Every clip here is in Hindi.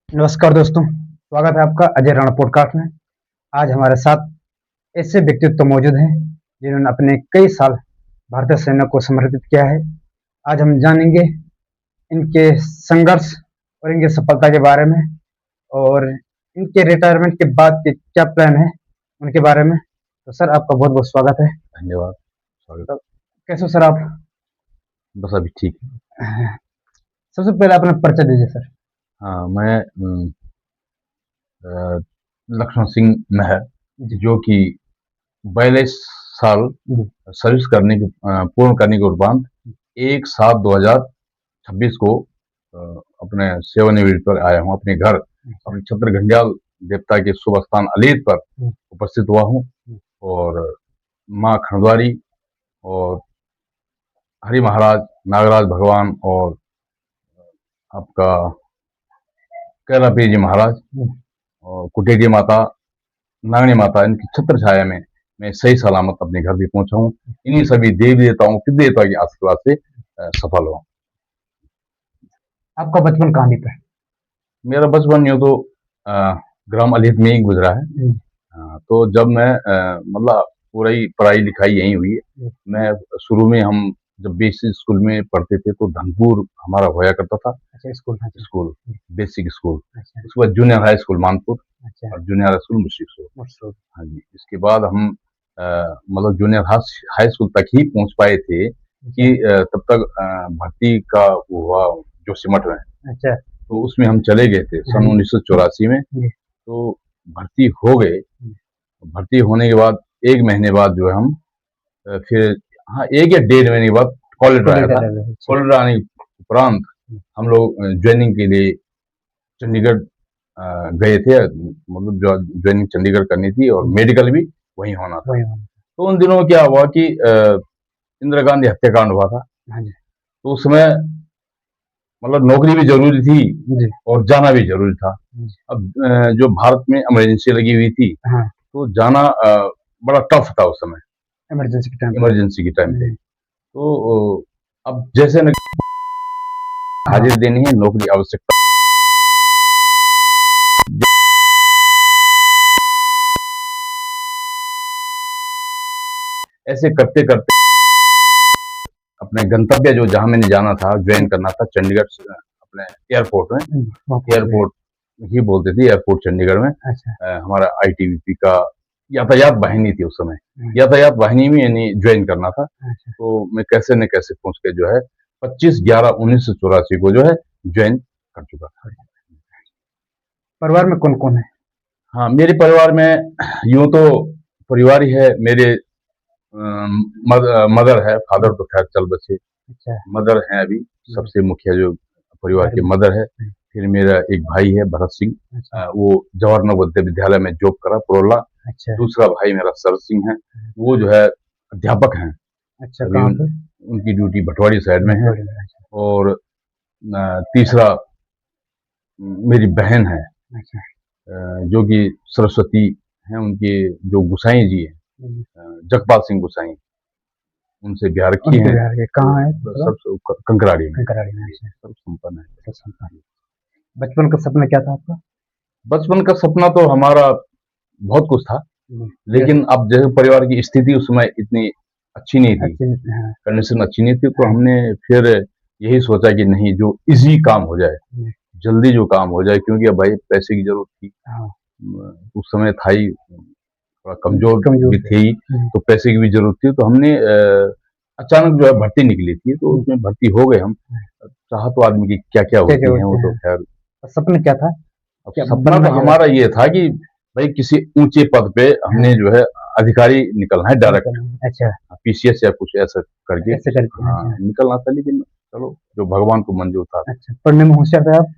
नमस्कार दोस्तों, स्वागत है आपका अजय राणा पॉडकास्ट में। आज हमारे साथ ऐसे व्यक्तित्व मौजूद हैं जिन्होंने अपने कई साल भारतीय सेना को समर्पित किया है। आज हम जानेंगे इनके संघर्ष और इनकी सफलता के बारे में और इनके रिटायरमेंट के बाद के क्या प्लान है उनके बारे में। तो सर आपका बहुत बहुत स्वागत है। धन्यवाद। स्वागत। तो कैसे हो सर आप? बस अभी ठीक है। सबसे पहले अपना परिचय दीजिए सर। हाँ, मैं लक्ष्मण सिंह महर, जो कि 42 साल जी, सर्विस पूर्ण करने के उपरांत 1/7/2026 को अपने सेवानिवृत्ति पर आया हूँ। अपने घर अपने छत्र घंडियाल देवता के शुभ स्थान अलीद पर उपस्थित हुआ हूँ और माँ खंडवारी और हरि महाराज, नागराज भगवान और आपका कैलापी जी महाराज और कुटेरी माता, नागनी माता, इनकी छत्र छाया में मैं सही सलामत अपने घर भी पहुंचा हूँ। इन्हीं सभी देवी देवताओं की देवता की आशीर्वाद से सफल हुआ। आपका बचपन कहाँ बीता है? मेरा बचपन यूँ तो ग्राम अलीद में ही गुजरा है। तो जब मैं मतलब पूरी पढ़ाई लिखाई यहीं हुई है। मैं शुरू में हम जब बेसिक स्कूल में पढ़ते थे तो धनपुर हमारा होया करता था। अच्छा, स्कूल बेसिक स्कूल, अच्छा, उसके बाद जूनियर हाई स्कूल मानपुर अच्छा, और जूनियर हाई स्कूल मुश्रिक। मशहूर। हाँ जी, इसके बाद हम मतलब जूनियर हाई स्कूल तक ही पहुंच पाए थे कि तब तक भर्ती का वो हुआ जो सिमट में, अच्छा, तो उसमें हम चले गए थे सन 1984 में। जी, तो भर्ती हो गए। भर्ती होने के बाद 1 महीने बाद जो है हम फिर, हाँ, 1 या 1.5 महीने के बाद कॉलेज आया था। अच्छा, कॉलेज आने के उपरांत हम लोग ज्वाइनिंग के लिए चंडीगढ़ गए थे। मतलब ज्वाइनिंग चंडीगढ़ करनी थी और मेडिकल भी वहीं होना था। वही होना। तो उन दिनों क्या हुआ कि इंदिरा गांधी हत्याकांड हुआ था। हाँ जी, तो उस समय मतलब नौकरी भी जरूरी थी जी, और जाना भी जरूरी था। जी, अब जो भारत में इमरजेंसी लगी हुई थी हाँ, तो जाना बड़ा टफ था उस समय, इमरजेंसी के टाइम पे। इमरजेंसी के टाइम पे। जी, तो अब जैसे न हाँ, हाजिर देनी है, नौकरी आवश्यकता, ऐसे करते करते अपने गंतव्य जो जहां मैंने जाना था, ज्वाइन करना था चंडीगढ़ अपने एयरपोर्ट में, एयरपोर्ट ही बोलते थे, एयरपोर्ट चंडीगढ़ में अच्छा, हमारा आईटीबीपी का यातायात वाहिनी थी उस समय। यातायात वाहिनी में यानी ज्वाइन करना था। अच्छा। तो मैं कैसे न कैसे पहुंच के जो है 25/11/1984 को जो है ज्वाइन कर चुका था। परिवार में कौन-कौन है? हाँ, मेरे परिवार में यूं तो परिवार ही है। मेरे मदर है, फादर तो खैर चल बसे, अच्छा, मदर हैं अभी सबसे मुखिया जो परिवार के मदर है। फिर मेरा एक भाई है भरत सिंह, अच्छा, वो जवाहर नवोदय विद्यालय में जॉब करा प्रोला। अच्छा, दूसरा भाई मेरा सरत सिंह है, वो जो है अध्यापक हैं। अच्छा, अभी कहाँ पे? उनकी ड्यूटी भटवाड़ी साइड में है। अच्छा, और तीसरा मेरी बहन है, अच्छा, जो कि सरस्वती हैं, उनके जो गुसाई जी हैं, जगपाल सिंह गुसाई, उनसे ब्याह रखी उनके हैं। बिहार के कहाँ है? सब कंकराड़ी में, कंकराड़ी में। अच्छा, सब संपन्न है। अच्छा, सुनता। बचपन का सपना क्या था आपका? बचपन का सपना तो हमारा बहुत कुछ था, लेकिन अब जैसे परिवार की स्थिति उस समय इतनी अच्छी नहीं थी, अच्छी, हाँ, कंडीशन अच्छी नहीं थी, तो हाँ, हमने फिर यही सोचा कि नहीं, जो इजी काम हो जाए, जी, जल्दी जो काम हो जाए, क्योंकि अब भाई पैसे की जरूरत थी। हाँ, उस समय था ही, थोड़ा कमजोर कमज़ोर भी थे। थी, तो पैसे की भी जरूरत थी। तो हमने अचानक जो है भर्ती निकली थी, तो उसमें भर्ती हो गए हम। चाह तो आदमी की क्या क्या क्या-क्या होती है, वो होते तो हैं? खैर। और सपना क्या था? अब क्या सपना बनना तो क्या था? हमारा ये था कि भाई किसी ऊंचे पद पे हमने जो है अधिकारी निकलना है डायरेक्ट, अच्छा, पीसीएस या कुछ ऐसा करके। ऐसे करके, हाँ, अच्छा, निकलना था, लेकिन चलो जो भगवान को मंजूर था। अच्छा, पढ़ने में होशियार थे आप?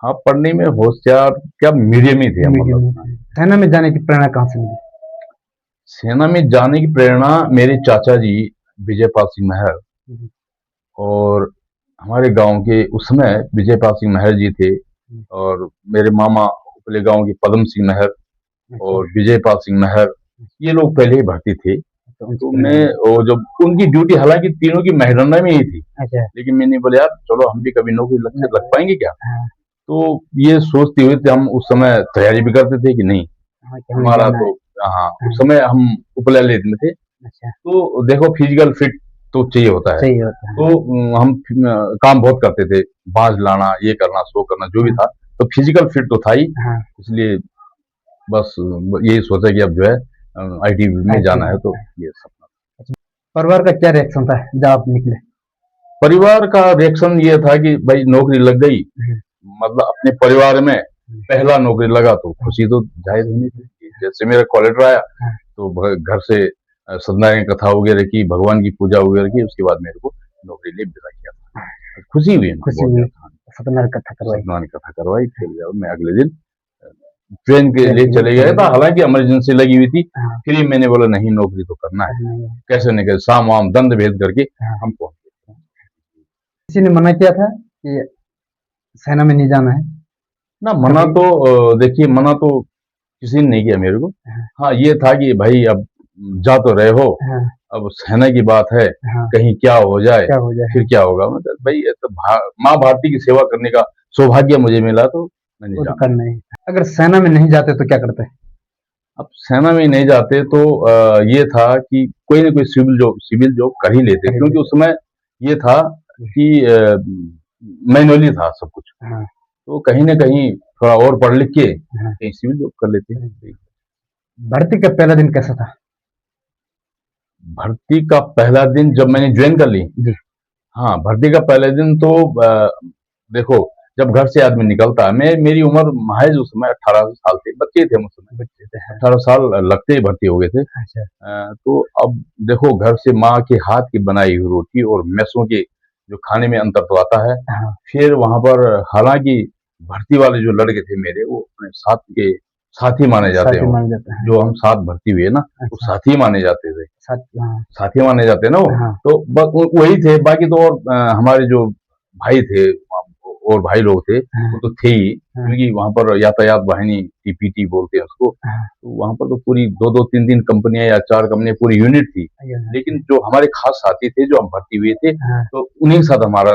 हाँ, पढ़ने में होशियार क्या, मीडियम ही थे हम, मीडियम मतलब। में हाँ। थे। सेना में जाने की प्रेरणा कहाँ से मिली? सेना में जाने की प्रेरणा मेरे चाचा जी विजयपाल सिंह महर जी, और हमारे गांव के उस समय विजयपाल सिंह महर जी थे, जी, और मेरे मामा उपले गांव के पदम सिंह महर अच्छा, और विजयपाल सिंह महर, ये लोग पहले ही भर्ती थे। तो उनसे तो मैं, प्रेरणा। वो जब उनकी ड्यूटी हालांकि तीनों की महिरन्ना में ही थी, अच्छा, लेकिन मैंने बोले यार चलो हम भी कभी नौकरी लग न पाएंगे क्या। हाँ, तो ये सोचते हुए थे हम उस समय तैयारी भी करते थे कि नहीं हाँ, कि हमें हमारा जाना है। तो हाँ हाँ, उस समय हम उपला लेते थे। अच्छा, तो देखो फिजिकल फिट तो चाहिए होता है। चाहिए होता है। तो हम काम बहुत करते थे, बांस लाना, ये करना, सो करना, जो भी हाँ, था। तो फिजिकल फिट तो था ही, हाँ, इसलिए बस यही सोचा कि अब जो है आईटीबी में आईटीआई जाना है, में। तो ये सपना। अच्छा, परिवार का क्या रिएक्शन था जब आप निकले? परिवार का रिएक्शन ये था कि भाई नौकरी लग गई, हुँ, मतलब अपने परिवार में हुँ, पहला नौकरी लगा तो हुँ, खुशी तो जाहिर होनी थी। जैसे मेरा कॉल लेटर आया हाँ, तो घर से सत्यनारायण कथा वगैरह की, भगवान की पूजा वगैरह की, उसके बाद मेरे को नौकरी लिए विदा किया था। खुशी हुई ना खुशी बहुत हुई, ज्यादा। सत्यनारायण कथा करवाई। सत्यनारायण कथा करवाई, फिर जो मैं अगले दिन ट्रेन के ट्रेन लिए के लिए चले गया चले था, गए। हालांकि इमरजेंसी लगी हुई थी। हाँ, फिर मैंने बोला नहीं नौकरी तो करना है, करना ही है। कैसे न कैसे साम वाम दंड भेद करके हाँ, हम पहुंच किसी ने मना किया था कि सेना में नहीं जाना है? ना। मना कभी? तो देखिए मना तो किसी ने नहीं किया मेरे को। हाँ, हाँ ये था कि भाई अब जा तो रहे हो, हाँ, अब सेना की बात है, हाँ, कहीं क्या हो जाए, क्या हो जाए? फिर क्या होगा। मतलब भाई ये तो माँ भारती की सेवा करने का सौभाग्य मुझे मिला, तो मैंने वो तो जाना। करना ही है। अगर सेना में नहीं जाते तो क्या करते? अब सेना में नहीं जाते तो ये था कि कोई ना कोई सिविल जॉब कर ही लेते, कर ही क्योंकि लेते। उस समय ये था कि मैनुअली था सब कुछ। हाँ, तो कहीं ना कहीं थोड़ा और पढ़ लिख के हाँ। कहीं सिविल जॉब कर लेते। भर्ती का पहला दिन कैसा था? भर्ती का पहला दिन जब मैंने ज्वाइन कर ली, जी, हाँ भर्ती का पहले दिन तो देखो जब घर से आदमी निकलता है, मेरी उम्र महज उस समय 18 साल थी, बच्चे थे हम उस समय। बच्चे थे, हाँ। 18 साल लगते ही भर्ती हो गए थे। अच्छा, तो अब देखो घर से माँ के हाथ की बनाई हुई रोटी और मैसों के जो खाने में अंतर तो आता है। हाँ, फिर वहां पर हालांकि भर्ती वाले जो लड़के थे मेरे, वो अपने साथ के साथी माने जाते साथी हो। मान जाता है। जो हम साथ भर्ती हुए ना, वो अच्छा, साथी माने जाते थे, साथ हाँ, साथी माने जाते हैं ना वो। हाँ, तो बस वही थे, बाकी तो और हमारे जो भाई थे और भाई लोग थे हाँ, वो तो थे ही, हाँ, क्योंकि वहां पर यातायात वाहिनी टीपीटी बोलते हैं उसको। हाँ, तो वहां पर तो पूरी दो दो तीन तीन कंपनियां या चार कंपनियां पूरी यूनिट थी। ये है। लेकिन जो हमारे खास साथी थे जो हम भर्ती हुए थे, हाँ, तो उन्हीं के साथ हमारा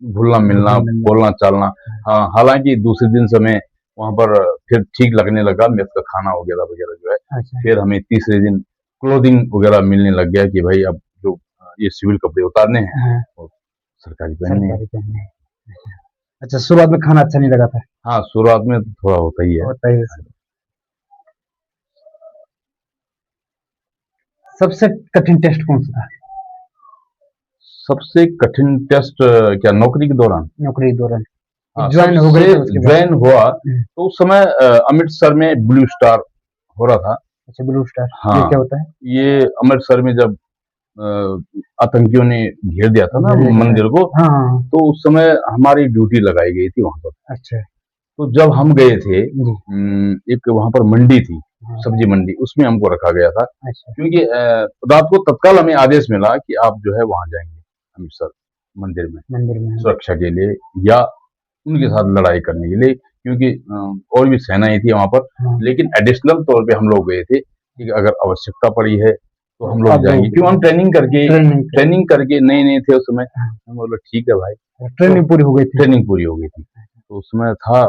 घुलना मिलना, घुलना मिलना। बोलना चालना। हाँ हालांकि दूसरे दिन से मैं वहां पर फिर ठीक लगने लगा, मेस का खाना वगैरह वगैरह जो है। अच्छा, फिर हमें तीसरे दिन क्लोथिंग वगैरह मिलने लग गया कि भाई अब जो ये सिविल कपड़े उतारने हैं हाँ, और सरकारी पहनने हैं। सरकारी पहनने हैं। अच्छा, शुरुआत में खाना अच्छा नहीं लगा था? हाँ शुरुआत में तो थोड़ा होता ही है। होता ही है। सबसे कठिन टेस्ट कौन-सा था सबसे कठिन टेस्ट क्या नौकरी के दौरान? नौकरी के दौरान? हाँ जॉइन हो गए सबसे थे उसके बाद? ज्वाइन हुआ हुँ, तो उस समय अमृतसर में ब्लू स्टार हो रहा था। अच्छा ब्लू स्टार, ये हाँ क्या होता है? ये अमृतसर में जब आतंकियों ने घेर दिया था ना घेर लिया था। मंदिर को, हाँ, हाँ, हाँ। तो उस समय हमारी ड्यूटी लगाई गई थी वहां पर। अच्छा, तो जब हम गए थे, जी, एक वहां पर मंडी थी, हाँ, सब्जी मंडी, उसमें हमको रखा गया था। अच्छा, क्योंकि रात को तत्काल हमें आदेश मिला कि आप जो है वहां जाएंगे अमृतसर मंदिर में मंदिर में, हाँ, सुरक्षा के लिए या उनके साथ लड़ाई करने के लिए, क्योंकि और भी सेनाएं थी वहां पर। हाँ, लेकिन एडिशनल तौर पे हम लोग गए थे कि अगर आवश्यकता पड़ी है तो तो हम लोग आप जाएंगे, लोग क्यों हम ट्रेनिंग कर ट्रेनिंग करके नए नए थे उस समय। हाँ, हम बोले ठीक है भाई। तो ट्रेनिंग पूरी हो गई थी, ट्रेनिंग पूरी हो गई थी, तो उसमें था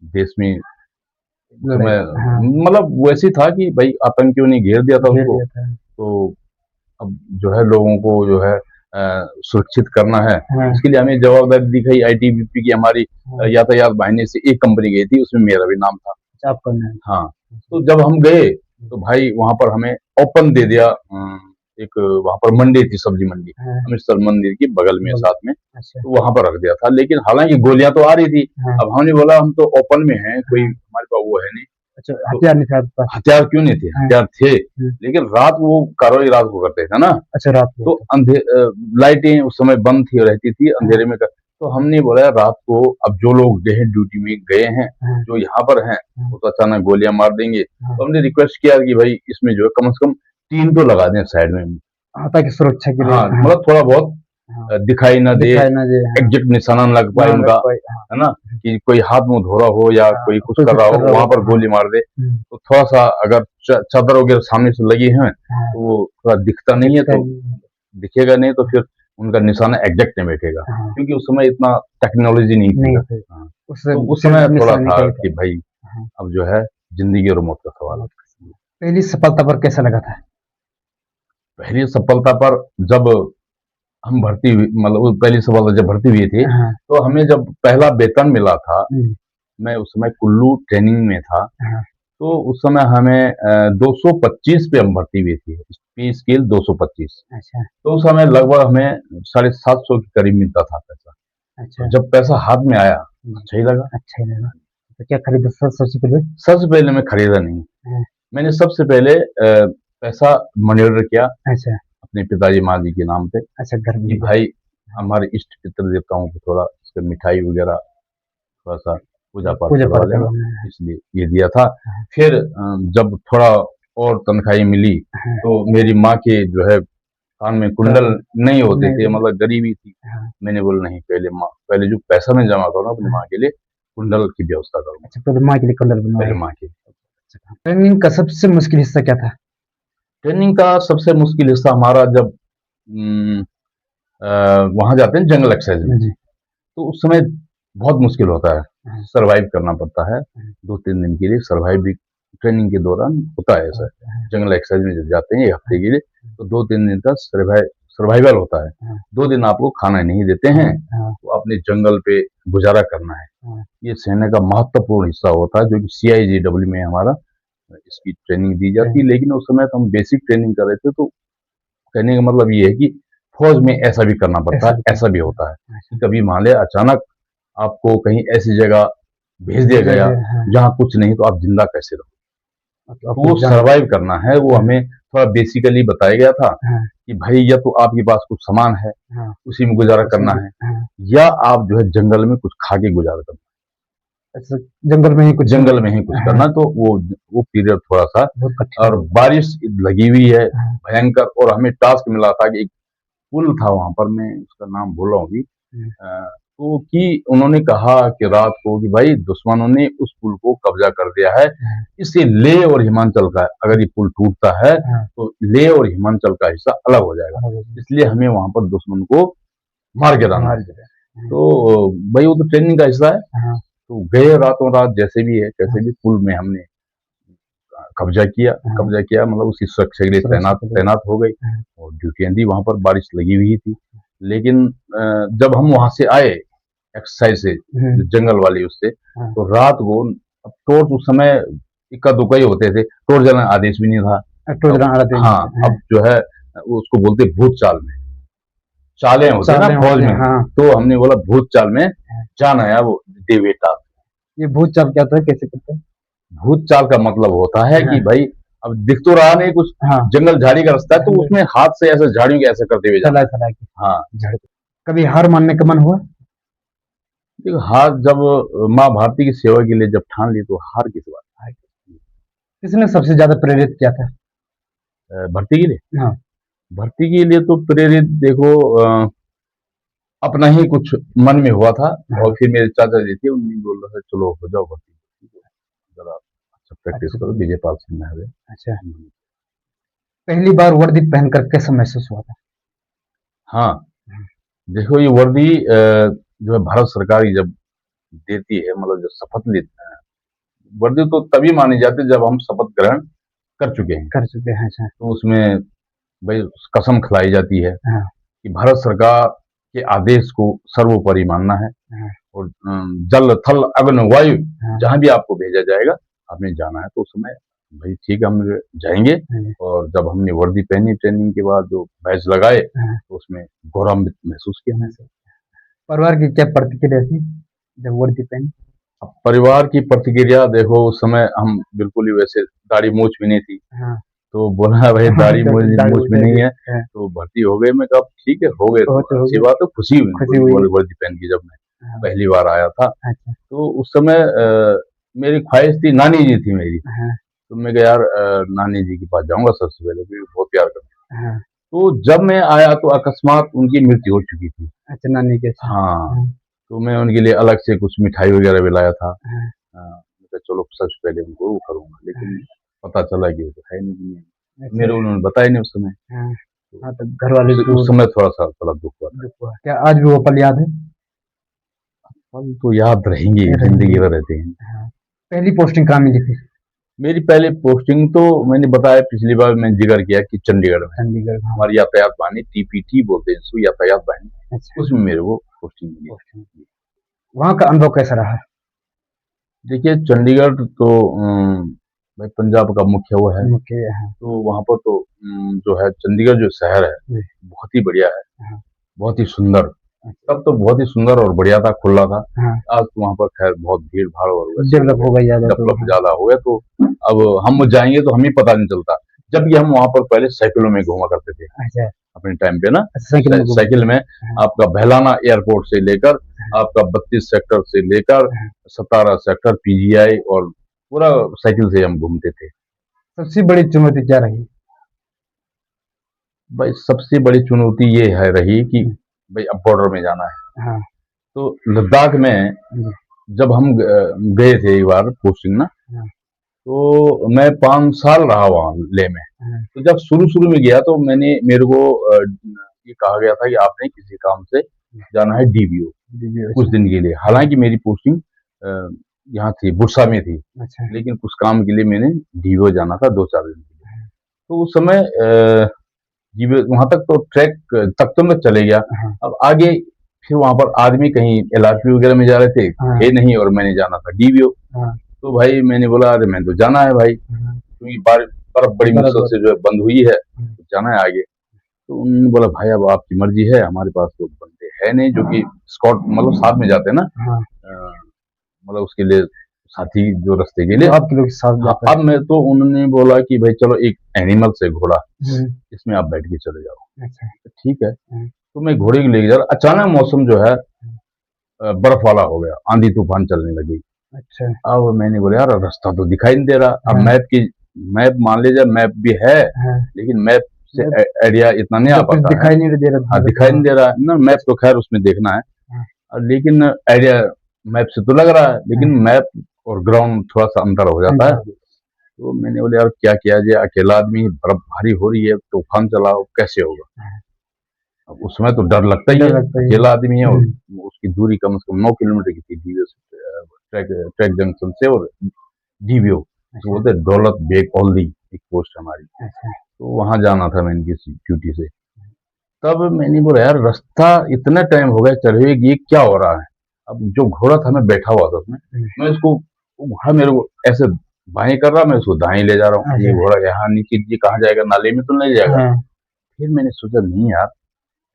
देश में उस लड़ाई समय हाँ, मतलब वैसी था कि भाई आतंकियों ने घेर दिया था घेर उसको। दिया था। तो अब जो है लोगों को जो है सुरक्षित करना है, हाँ, इसके लिए हमें जवाबदारी दिखाई आईटीबीपी की। हमारी हाँ, यातायात वाहिनी से एक कंपनी गई थी, उसमें मेरा भी नाम था। अच्छा आप करना है। हाँ तो जब हम गए तो भाई वहां पर हमें ओपन दे दिया। एक वहां पर मंडी थी, सब्जी मंडी, हाँ, अमृतसर मंदिर की बगल में बग साथ में। अच्छा, तो वहां पर रख दिया था, लेकिन हालांकि गोलियां तो आ रही थी। हाँ, अब हमने बोला हम तो ओपन में हैं, कोई हाँ, हमारे पास वो है नहीं। अच्छा तो हथियार नहीं था आपके पास? हथियार क्यों नहीं थे, हाँ, हथियार थे, हुँ, लेकिन रात वो कार्रवाई रात को करते थे ना। अच्छा रात को तो होता लाइटें उस समय बंद थी, रहती थी हाँ, अंधेरे में तो हमने बोला रात को अब जो लोग गए हैं ड्यूटी में गए हैं, हाँ, जो यहाँ पर हैं, हाँ, वो तो अचानक गोलियां मार देंगे। हाँ, तो हमने रिक्वेस्ट किया कि भाई इसमें जो है कम से कम 3 तो लगा दें साइड में। हाँ, ताकि सुरक्षा के लिए हाँ हाँ, मतलब थोड़ा बहुत हाँ, दिखाई ना दे, दिखाई ना दे, हाँ, एग्जैक्ट निशाना न लग पाए ना लग उनका, पाए, हाँ, है ना, कि कोई हाथ मुंह धो रहा हो या हाँ, कोई कुछ कोई कर कुछ रहा कर हो रहा वहां हो, पर हाँ, गोली मार दे। हुँ, तो थोड़ा सा अगर चादर वगैरह सामने से लगी है हाँ, तो वो थोड़ा दिखता नहीं है, दिखता तो नहीं दिखेगा नहीं तो फिर उनका निशाना एग्जैक्ट नहीं बैठेगा, हाँ, क्योंकि उस समय इतना टेक्नोलॉजी नहीं थी नहीं ना। थे। हाँ उस तो उस समय मिशन थोड़ा में था निकले थे। कि भाई हाँ, अब जो है जिंदगी और मौत का सवाल है। पहली सफलता पर कैसा लगा था? पहली सफलता पर जब हम भर्ती हुई, मतलब वो पहली सफलता जब भर्ती हुई थी, हाँ, तो हमें जब पहला वेतन मिला था, हुँ, मैं उस समय कुल्लू ट्रेनिंग में था, हाँ, तो उस समय हमें 225 पे हम भर्ती हुए थे, पे स्केल 225। अच्छा, तो उस समय लगभग हमें 750 के करीब मिलता था पैसा। तो अच्छा, जब पैसा हाथ में आया, हुँ, अच्छा ही लगा। अच्छा ही लगा। तो क्या खरीदा सबसे पहले? सबसे पहले मैं खरीदा नहीं, हाँ, मैंने सबसे पहले पैसा मनी ऑर्डर किया अच्छा, अपने पिताजी माँ जी के नाम पे अच्छा घर कि भेजा। भाई हमारे इष्ट पितृ देवताओं को थोड़ा इसका मिठाई वगैरह थोड़ा सा पूजा पाठ पूजा करवा पाठ लेना, करवाना है। इसलिए ये दिया था। हाँ, फिर जब थोड़ा और तनख्वाही मिली, हाँ, तो मेरी माँ के जो है कान में कुंडल क नहीं होते थे, नहीं, मतलब गरीबी थी। हाँ, मैंने बोला नहीं, पहले माँ, पहले जो पैसा मैं जमा करूँ अपनी हाँ, माँ के लिए, कुंडल की व्यवस्था करूँगा अच्छा पहले माँ के लिए कलर पहले बनवाए। माँ के। अच्छा, ट्रेनिंग का सबसे मुश्किल हिस्सा क्या था? ट्रेनिंग का सबसे मुश्किल हिस्सा हमारा जब वहाँ जाते हैं जंगल एक्सरसाइज में, जी, तो उस समय बहुत मुश्किल होता है, हाँ, सर्वाइव करना पड़ता है। हाँ, 2-3 दिन के लिए सर्वाइव भी ट्रेनिंग के दौरान होता है ऐसा। हाँ, जंगल एक्सरसाइज में जब जाते हैं 1 हफ्ते हाँ, के लिए, तो 2-3 दिन का सर्वाइवल होता है। हाँ, 2 दिन आपको खाना नहीं देते हाँ, हैं, हाँ, तो अपने जंगल पे गुज़ारा करना है। हाँ, ये सेना का महत्वपूर्ण हिस्सा होता है, जो कि सीआईजेडब्ल्यू में हमारा इसकी ट्रेनिंग दी जाती है। ट्रेनिंग लेकिन उस समय तो हम बेसिक ट्रेनिंग कर रहे थे, तो कहने का मतलब ये है कि फौज में ऐसा भी करना पड़ता ऐसा है, भी ऐसा भी करना होता है है। कि अच्छा, कभी मान ले अचानक आपको कहीं ऐसी जगह भेज दिया भेजा गया गया हाँ, जहाँ कुछ नहीं, तो आप जिंदा कैसे रहो? तो तो आपको वो जान सर्वाइव करना है, वो हाँ, हमें थोड़ा बेसिकली बताया गया था हाँ, कि भाई या तो आपके पास कुछ सामान है, हाँ, उसी में गुजारा उसमें करना भी है, हाँ, या आप जो है जंगल में कुछ खा के गुजारा करना अच्छा जंगल में ही है, कुछ जंगल में ही कुछ हाँ, करना है। तो वो पीरियड थोड़ा सा, बहुत कठिन और बारिश लगी हुई है हाँ, भयंकर, और हमें टास्क मिला था कि एक पुल था वहां पर, मैं उसका नाम भूल रहा हूँ अभी, हुँ, तो कि उन्होंने कहा कि रात को कि भाई दुश्मनों ने उस पुल को कब्जा कर दिया है, हाँ, इससे लेह और हिमाचल का, अगर ये पुल टूटता है हाँ, तो लेह और हिमाचल का हिस्सा अलग हो जाएगा, हाँ, इसलिए हमें वहां पर दुश्मन को मार गिराना मार है। दिया। हाँ, तो भाई वो तो ट्रेनिंग का हिस्सा है, हाँ, तो गए रातों रात जैसे भी है कैसे हाँ, भी पुल में हमने हाँ, कब्जा किया, मतलब उसकी सुरक्षा के लिए सुरक्षा तैनात के लिए तैनात हो गई, हाँ, और ड्यूटियां दी। वहां पर बारिश लगी हुई थी, लेकिन जब हम वहां से आए एक्सरसाइज से, हुँ, जो जंगल वाली उससे, हाँ, तो रात को, अब टॉर्च उस समय इक्का दुक्का ही होते थे, टॉर्च जलाने आदेश भी नहीं था। टोलरा अब आते हाँ, हैं, अब जो है वो उसको बोलते भूत चाल में, चालें होते हैं ना चालें फौज होते में, हैं, हाँ, तो हमने बोला भूत चाल में हाँ, जाना है, वो दे बेटा। ये भूत चाल क्या होता है, कैसे करते हैं? भूत चाल का मतलब होता है कि हाँ, भाई अब दिख तो रहा नहीं कुछ, हाँ, जंगल झाड़ी का रास्ता है, तो जंगल उसमें हाथ से ऐसे झाड़ियों के ऐसे करते हुए जाना है। चला-चला के हाँ, झड़ कभी हार मानने का मन हुआ? देखो हार जब माँ भारती की सेवा के लिए जब ठान ली, तो हार किस बात हाँ, किसने सबसे ज़्यादा प्रेरित किया था? भर्ती के लिए? हाँ, भर्ती के लिए तो प्रेरित देखो अपना ही कुछ मन में हुआ था, और हाँ, फिर मेरे चाचा जी थे, उन्होंने बोल रहा था चलो हो जाओ भर्ती, जरा अच्छा प्रैक्टिस अच्छा, करो, विजयपाल सिंह में है। अच्छा, पहली बार वर्दी पहनकर कैसा महसूस हुआ था? हाँ, हाँ, देखो ये वर्दी जो है भारत सरकार की जब देती है, मतलब जब शपथ लेते हैं, वर्दी तो तभी मानी जाती है जब हम शपथ ग्रहण कर चुके हैं, कर चुके हैं, अच्छा, तो उसमें भाई कसम खिलाई जाती है हाँ, कि भारत सरकार के आदेश को सर्वोपरि मानना है, हाँ, और जल थल अग्नि वायु हाँ, जहां भी आपको भेजा जाएगा आपने जाना है। तो उस समय भाई ठीक है, हम जाएंगे। हाँ, और जब हमने वर्दी पहनी ट्रेनिंग के बाद, जो बैच लगाए, हाँ, तो उसमें गौरवान्वित महसूस किया। महसूस परिवार की क्या प्रतिक्रिया थी, जब वर्दी पहनी? अब परिवार की प्रतिक्रिया देखो, उस समय हम बिल्कुल ही वैसे, दाढ़ी मूछ भी नहीं थी, हाँ, तो बोला भाई दाढ़ी मूछ दाढ़ी मूछ हो भी नहीं जाएगी है, हाँ, तो भर्ती हो गए। मैं कहा ठीक है, हो गए तो बहुत हो अच्छी गए, बात है, खुशी हुई खुशी हुई है, वर्दी पहन की, जब मैं हाँ, पहली बार आया था। अच्छा, तो उस समय मेरी ख्वाहिश थी, नानी जी थी मेरी, हाँ, तो मैं कहा यार नानी जी के पास जाऊंगा सबसे पहले, क्योंकि बहुत प्यार करते हैं। हाँ, तो जब मैं आया तो अकस्मात उनकी मृत्यु हो चुकी थी। अच्छा नानी के साथ, हाँ, हाँ, तो मैं उनके लिए अलग से कुछ मिठाई वगैरह भी लाया था। हाँ, मैं कहा चलो सबसे पहले उनको वो करूंगा, लेकिन हाँ, पता चला कि वो तो है नहीं, अच्छा, मेरे उन्होंने बताया नहीं उस समय। हाँ, तो हाँ, तो घर वाले उस दूर समय थोड़ा सा थोड़ा दुख हुआ था। दुःख हुआ। क्या आज भी वो पल याद है? पल तो याद रहेंगे, रहेंगे। जिंदगी भर रहते हैं। हाँ। पहली पोस्टिंग कहाँ मिली थी? मेरी पहले पोस्टिंग तो मैंने बताया, पिछली बार मैंने जिक्र किया कि चंडीगढ़ में चंडीगढ़। हाँ। हमारी यातायात वाहिनी, टीपीटी बोलते हैं इसको, यातायात वाहिनी, अच्छा। उसमें मेरे को पोस्टिंग मिली। पोस्टिंग। वहाँ का अनुभव कैसा रहा? देखिए चंडीगढ़ तो भाई पंजाब का मुख्य वो है, मुख्य। हाँ। तो वहाँ पर तो जो है चंडीगढ़ जो शहर है जी। बहुत ही बढ़िया है, हाँ। बहुत ही सुंदर। अच्छा। तब तो बहुत ही सुंदर और बढ़िया था, खुला था। हाँ। आज तो वहाँ पर खैर बहुत भीड़ भाड़ और वैसे डेवलप हो गई ज़्यादा तो। डेवलप हाँ। ज्यादा हो गया, तो अब हम जाएंगे तो हमें पता नहीं चलता। जबकि हम वहाँ पर पहले साइकिलों में घूमा करते थे अच्छा। अपने टाइम पे ना, अच्छा, साइकिल में घूमते साइकिल थे। में हाँ। आपका बहलाना एयरपोर्ट से लेकर आपका 32 सेक्टर से लेकर हाँ। 17 सेक्टर पीजीआई, और पूरा साइकिल से हम घूमते थे। सबसे बड़ी चुनौती क्या रही? भाई सबसे बड़ी चुनौती ये है रही कि भाई अब बॉर्डर में जाना है। हाँ। तो लद्दाख में जी। जब हम गए थे एक बार पोस्टिंग ना, हाँ। तो मैं 5 साल रहा वहाँ लेह में। हाँ। तो जब शुरू शुरू में गया तो मेरे को ये कहा गया था कि आपने किसी काम से जाना है डीवीओ जी। कुछ दिन के लिए। हालांकि मेरी पोस्टिंग यहाँ थी, बुरसा में थी, अच्छा। लेकिन कुछ काम के लिए मैंने डीवीओ जाना था 2-4 दिन के लिए। तो उस समय डीवीओ वहां तक तो ट्रैक तक तो मैं चले गया। हाँ। अब आगे फिर वहां पर आदमी कहीं एलआरपी वगैरह में जा रहे थे, हाँ। थे नहीं, और मैंने जाना था डीवीओ। हाँ। तो भाई मैंने बोला अरे मैंने तो जाना है भाई, हाँ। क्योंकि बर्फ बड़ी मुश्किल बराबर। से जो है बंद हुई है, तो जाना है आगे। तो उन्होंने बोला भाई अब आपकी मर्जी है, हमारे पास तो बंदे है नहीं जो कि स्कॉट मतलब साथ में जाते हैं ना, हाँ। मतलब उसके लिए साथी जो रास्ते के लिए। तो आपके लोग साथ हाँ, जाते अब मैं तो उन्होंने बोला कि भाई चलो एक एनिमल से घोड़ा, हैं। इसमें आप बैठ के चले जाओ। अच्छा। तो ठीक है, हम्म। तो मैं घोड़े को लेके जा रहा, अचानक मौसम जो है बर्फ वाला हो गया, आंधी तूफान चलने लगी। अच्छा। अब मैंने बोला यार रास्ता तो दिखाई नहीं दे रहा। अब हाँ। मैप मान लीजिए मैप भी है, हाँ। लेकिन मैप से मैप आइडिया इतना नहीं आ कुछ पाता है। दिखाई नहीं दे रहा हाँ, था। दिखाई नहीं दे रहा है ना, मैप तो खैर उसमें देखना है, हाँ। लेकिन आइडिया मैप से तो लग रहा है, लेकिन हाँ। मैप और ग्राउंड थोड़ा सा अंतर हो जाता है। तो मैंने बोला यार क्या किया जाए, अकेला आदमी, बर्फ भारी हो रही है, तूफान चला हो, कैसे होगा। हाँ। अब उस समय तो डर लगता ही है, डर लगता ही है। अकेला आदमी है, और उसकी दूरी कम से कम 9 किलोमीटर की थी डीवीओ ट्रैक ट्रैक जंक्शन से, और डीवीओ तो बोलते हैं दौलत बेग ओल्दी एक पोस्ट हमारी। अच्छा। तो वहां जाना था मैंने किसी ड्यूटी से। तब मैंने बोला यार रास्ता इतना टाइम हो गया चढ़े हुए, ये क्या हो रहा है। अब जो घोड़ा था मैं बैठा हुआ था उसमें, मैं उसको, वो घोड़ा मेरे को ऐसे बाएं कर रहा, मैं उसको दाएं ले जा रहा हूँ। ये अच्छा। घोड़ा यहाँ नीचे ये कहाँ जाएगा, नाले में तो नहीं जाएगा। हाँ। फिर मैंने सोचा नहीं यार,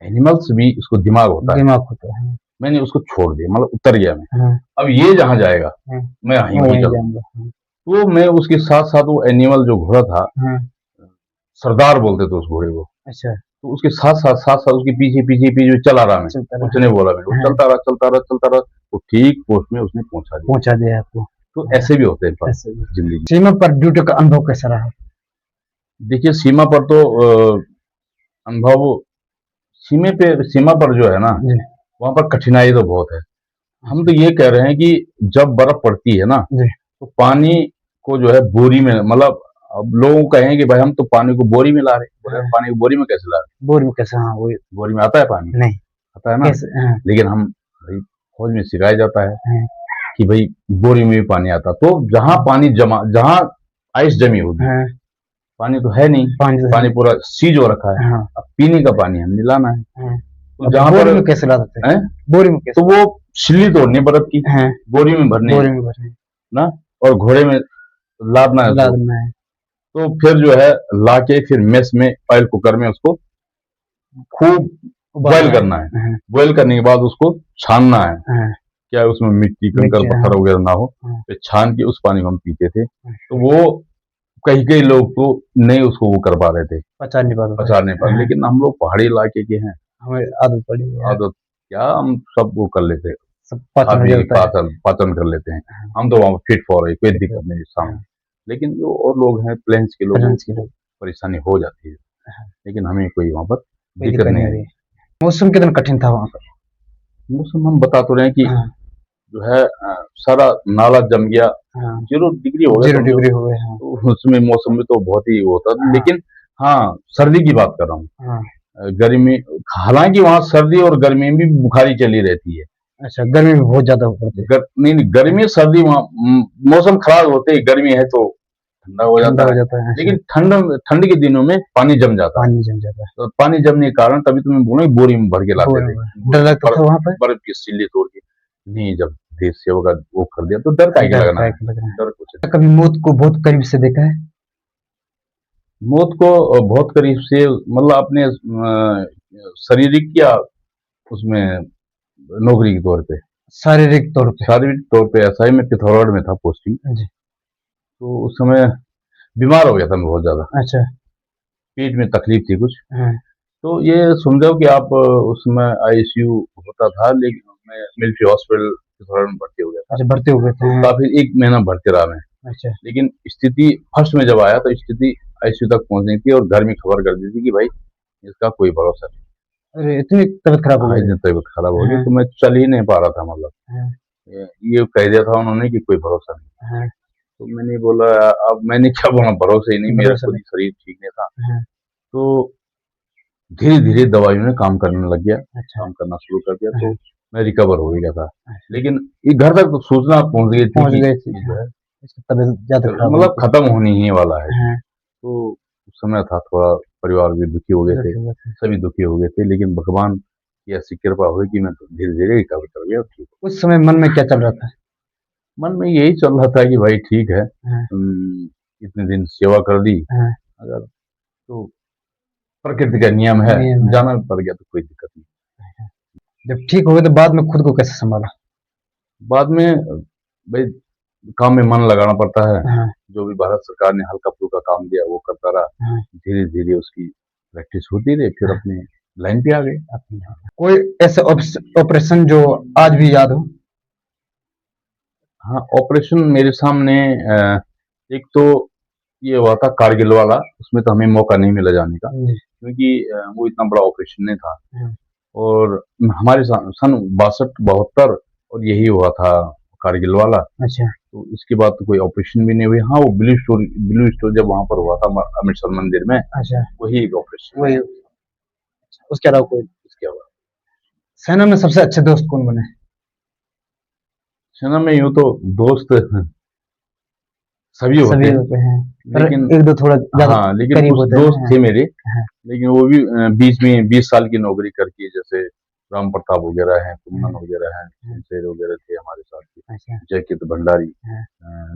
एनिमल्स भी इसको दिमाग होता है। दिमाग होता है। मैंने उसको छोड़ दिया, मतलब उतर गया मैं। हाँ। अब ये जहाँ जाएगा हाँ। मैं वहीं वहीं वहीं चलूंगा। जाऊंगा। हाँ। तो मैं उसके साथ साथ, वो एनिमल जो घोड़ा था, हाँ। सरदार बोलते थे उस घोड़े को, अच्छा। तो उसके साथ साथ उसके पीछे पीछे पीछे चला रहा मैं। चलता कुछ रहा। नहीं बोला मैंने, वो हाँ। चलता रहा चलता रहा चलता रहा, वो ठीक पोस्ट में उसने पहुंचा दिया। पहुंचा दिया आपको। तो ऐसे भी होते हैं पल ऐसे भी। जिंदगी। सीमा पर ड्यूटी का अनुभव कैसा रहा? देखिए सीमा पर तो अनुभव, सीमा पर जो है ना, जी। वहां पर कठिनाई तो बहुत है। हम तो ये कह रहे हैं कि जब बर्फ पड़ती है ना, जी। तो पानी को जो है बोरी में, मतलब अब लोग कहें कि भाई हम तो पानी को बोरी में ला रहे हैं, बोले हाँ। पानी को बोरी में कैसे ला रहे बोर में कैसा? हाँ, वो हैं, बोरी में आता है पानी, नहीं। आता है ना। कैसे? हाँ। लेकिन हम भाई फौज में सिखाया जाता है हाँ। कि भाई बोरी में भी पानी आता, तो जहां पानी जमा, जहां आइस जमी होगी, हाँ। पानी तो है नहीं, पानी पानी पूरा सीज हो रखा है। हाँ। अब पीने का पानी हमने लाना है, हाँ। तो जहां बोरी पर में कैसे ला सकते हैं? है, बोरी में कैसे? तो वो छिल्ली तोड़नी बर्फ की, हाँ। बोरी में भरनी बोरी में भरने। ना, और घोड़े में लादना है उसको। लादना है। तो फिर जो है लाके फिर मेस में ऑयल कुकर में उसको खूब बॉयल करना है। हाँ। बॉयल करने के बाद उसको छानना है, हाँ। क्या उसमें मिट्टी कंकड़ मिट्टी, पत्थर हाँ। वगैरह ना हो। हाँ। फिर छान के उस पानी को हम पीते थे। हाँ। तो वो कई कई लोग तो नहीं उसको वो कर पा रहे थे, पचा नहीं पाता था। पचा नहीं पा रहे, हाँ। लेकिन हम लोग पहाड़ी इलाके के हैं, हमें आदत पड़ी है। आदत क्या, हम सब वो कर लेते हैं, सब पाचन खा हो पी के जाता है। पाचन पाचन कर लेते हैं। हाँ। हम तो वहाँ फिट फॉर है, कोई दिक्कत नहीं सामने। हाँ। लेकिन जो और लोग हैं प्लेन्स के लोगों फ्रेंड्स के को लोग। परेशानी हो जाती है, हाँ। लेकिन हमें कोई वहाँ पर कोई दिक्कत दिक्कत नहीं नहीं है। हुई। मौसम कितना कठिन था वहाँ पर? मौसम हम बता तो रहे हैं कि हाँ। जो है सारा नाला जम गया, हाँ। 0 डिग्री हो गया 0 समझो। डिग्री हो गए। हाँ। तो उसमें मौसम में तो बहुत ही वो होता था, हाँ। लेकिन हाँ सर्दी की बात कर रहा हूँ। हाँ। गर्मी, हालांकि वहाँ सर्दी और गर्मी में भी बुखारी चली रहती है, अच्छा, गर्मी में बहुत ज्यादा पड़ती है, नहीं नहीं, गर्मी सर्दी वहाँ मौसम खराब होते ही गर्मी है तो ठंडा हो ठंडा जाता हो है। जाता है। अच्छा, लेकिन ठंड ठंड के दिनों में पानी जम जाता है। पानी जम जाता है। तो पानी जमने के कारण तभी तो मैं बोला बोरी में भर के लाते बोर थे, डर बोरी में लगता था वहां पर। बर्फ की सिल्ली तोड़ के। नहीं, जब देश सेवा का वो कर दिया तो डर का डर लगना का है, एक लग रहा डर कुछ है, नहीं। कभी मौत को बहुत करीब से देखा है? मौत को बहुत करीब से मतलब अपने शारीरिक या उसमें नौकरी के तौर पे। शारीरिक तौर पे? शारीरिक तौर पे ऐसा ही, मैं पिथौरागढ़ में था पोस्टिंग, जी। तो उस समय बीमार हो गया था मैं बहुत ज्यादा, अच्छा। पेट में तकलीफ थी कुछ। हाँ। तो ये समझो कि आप उस समय आईसीयू होता था, लेकिन मैं मिलिट्री हॉस्पिटल पिथौरागढ़ में भर्ती हो गया था। अच्छा, भर्ती हो गए थे। तो हाँ। काफी 1 महीना भर्ती रहा मैं। अच्छा। लेकिन स्थिति फर्स्ट में जब आया तो स्थिति आईसीयू तक पहुंचनी थी और घर में खबर कर दी थी कि भाई इसका कोई भरोसा नहीं। अरे, इतनी तबीयत खराब हो हाँ, गई? इतनी तबीयत खराब हो गई हाँ। तो मैं चल ही नहीं पा रहा था, मतलब हाँ। ये कह दिया था उन्होंने कि कोई भरोसा नहीं। हाँ। तो मैंने बोला अब मैंने क्या बोला, भरोसा ही नहीं, मेरा भरोसा खुद नहीं। ही शरीर ठीक नहीं था। हाँ। तो धीरे धीरे दवाइयों ने काम करने लग गया, अच्छा। काम करना शुरू कर दिया, तो हाँ। मैं रिकवर हो गया था। अच्छा। लेकिन ये घर तक तो सूचना पहुंच गई थी पहुंच कि गए थे। ये जो हाँ। है इसकी तबीयत ज्यादा खराब हुई मतलब थी। खत्म होनी ही वाला है। हाँ। तो उस समय था थोड़ा, परिवार भी दुखी हो गए थे, दुखी हुए थे। सभी दुखी हो गए थे, लेकिन भगवान की ऐसी कृपा हुई कि मैं धीरे धीरे रिकवर कर गया और ठीक हो उस समय मन में क्या चल रहा था? गया। मन में यही चल रहा था कि भाई ठीक है, हाँ। इतने दिन सेवा कर दी, हाँ। अगर तो प्रकृति का नियम है, नियम है। जाना भी पड़ गया तो कोई दिक्कत नहीं। जब ठीक हो गए तो बाद में खुद को कैसे संभाला? बाद में भाई काम में मन लगाना पड़ता है, हाँ। जो भी भारत सरकार ने हल्का फुल्का काम दिया वो करता रहा, हाँ। धीरे धीरे उसकी प्रैक्टिस होती रही, फिर हाँ। अपने लाइन पे आ गए। कोई ऐसे ऑपरेशन जो आज भी याद हो? हाँ, ऑपरेशन मेरे सामने एक तो ये हुआ था कारगिल वाला, उसमें तो हमें मौका नहीं मिला जाने का, जी। क्योंकि वो इतना बड़ा ऑपरेशन नहीं था। हाँ। और हमारे सन 62-72 और यही हुआ था कारगिल वाला। अच्छा। तो इसके बाद तो कोई ऑपरेशन भी नहीं हुई। हाँ, वो ब्लू स्टोर जब वहां पर हुआ था अमृतसर मंदिर में, अच्छा। वही एक ऑपरेशन वही। उसके अलावा कोई? इसके हुआ। सेना में सबसे अच्छे दोस्त कौन बने? सेना में यूं तो दोस्त सभी होते सभी हैं, होते हैं, पर लेकिन एक दो थोड़ा ज्यादा हाँ, लेकिन करीब कुछ होते हैं दोस्त ना। थे मेरे, हाँ। लेकिन वो भी बीच में 20 साल की नौकरी करके, जैसे राम प्रताप वगैरह हैं, हाँ। कुंदन वगैरह हैं, हाँ। शमशेर वगैरह थे हमारे साथ के, अच्छा। जयकित भंडारी, हाँ।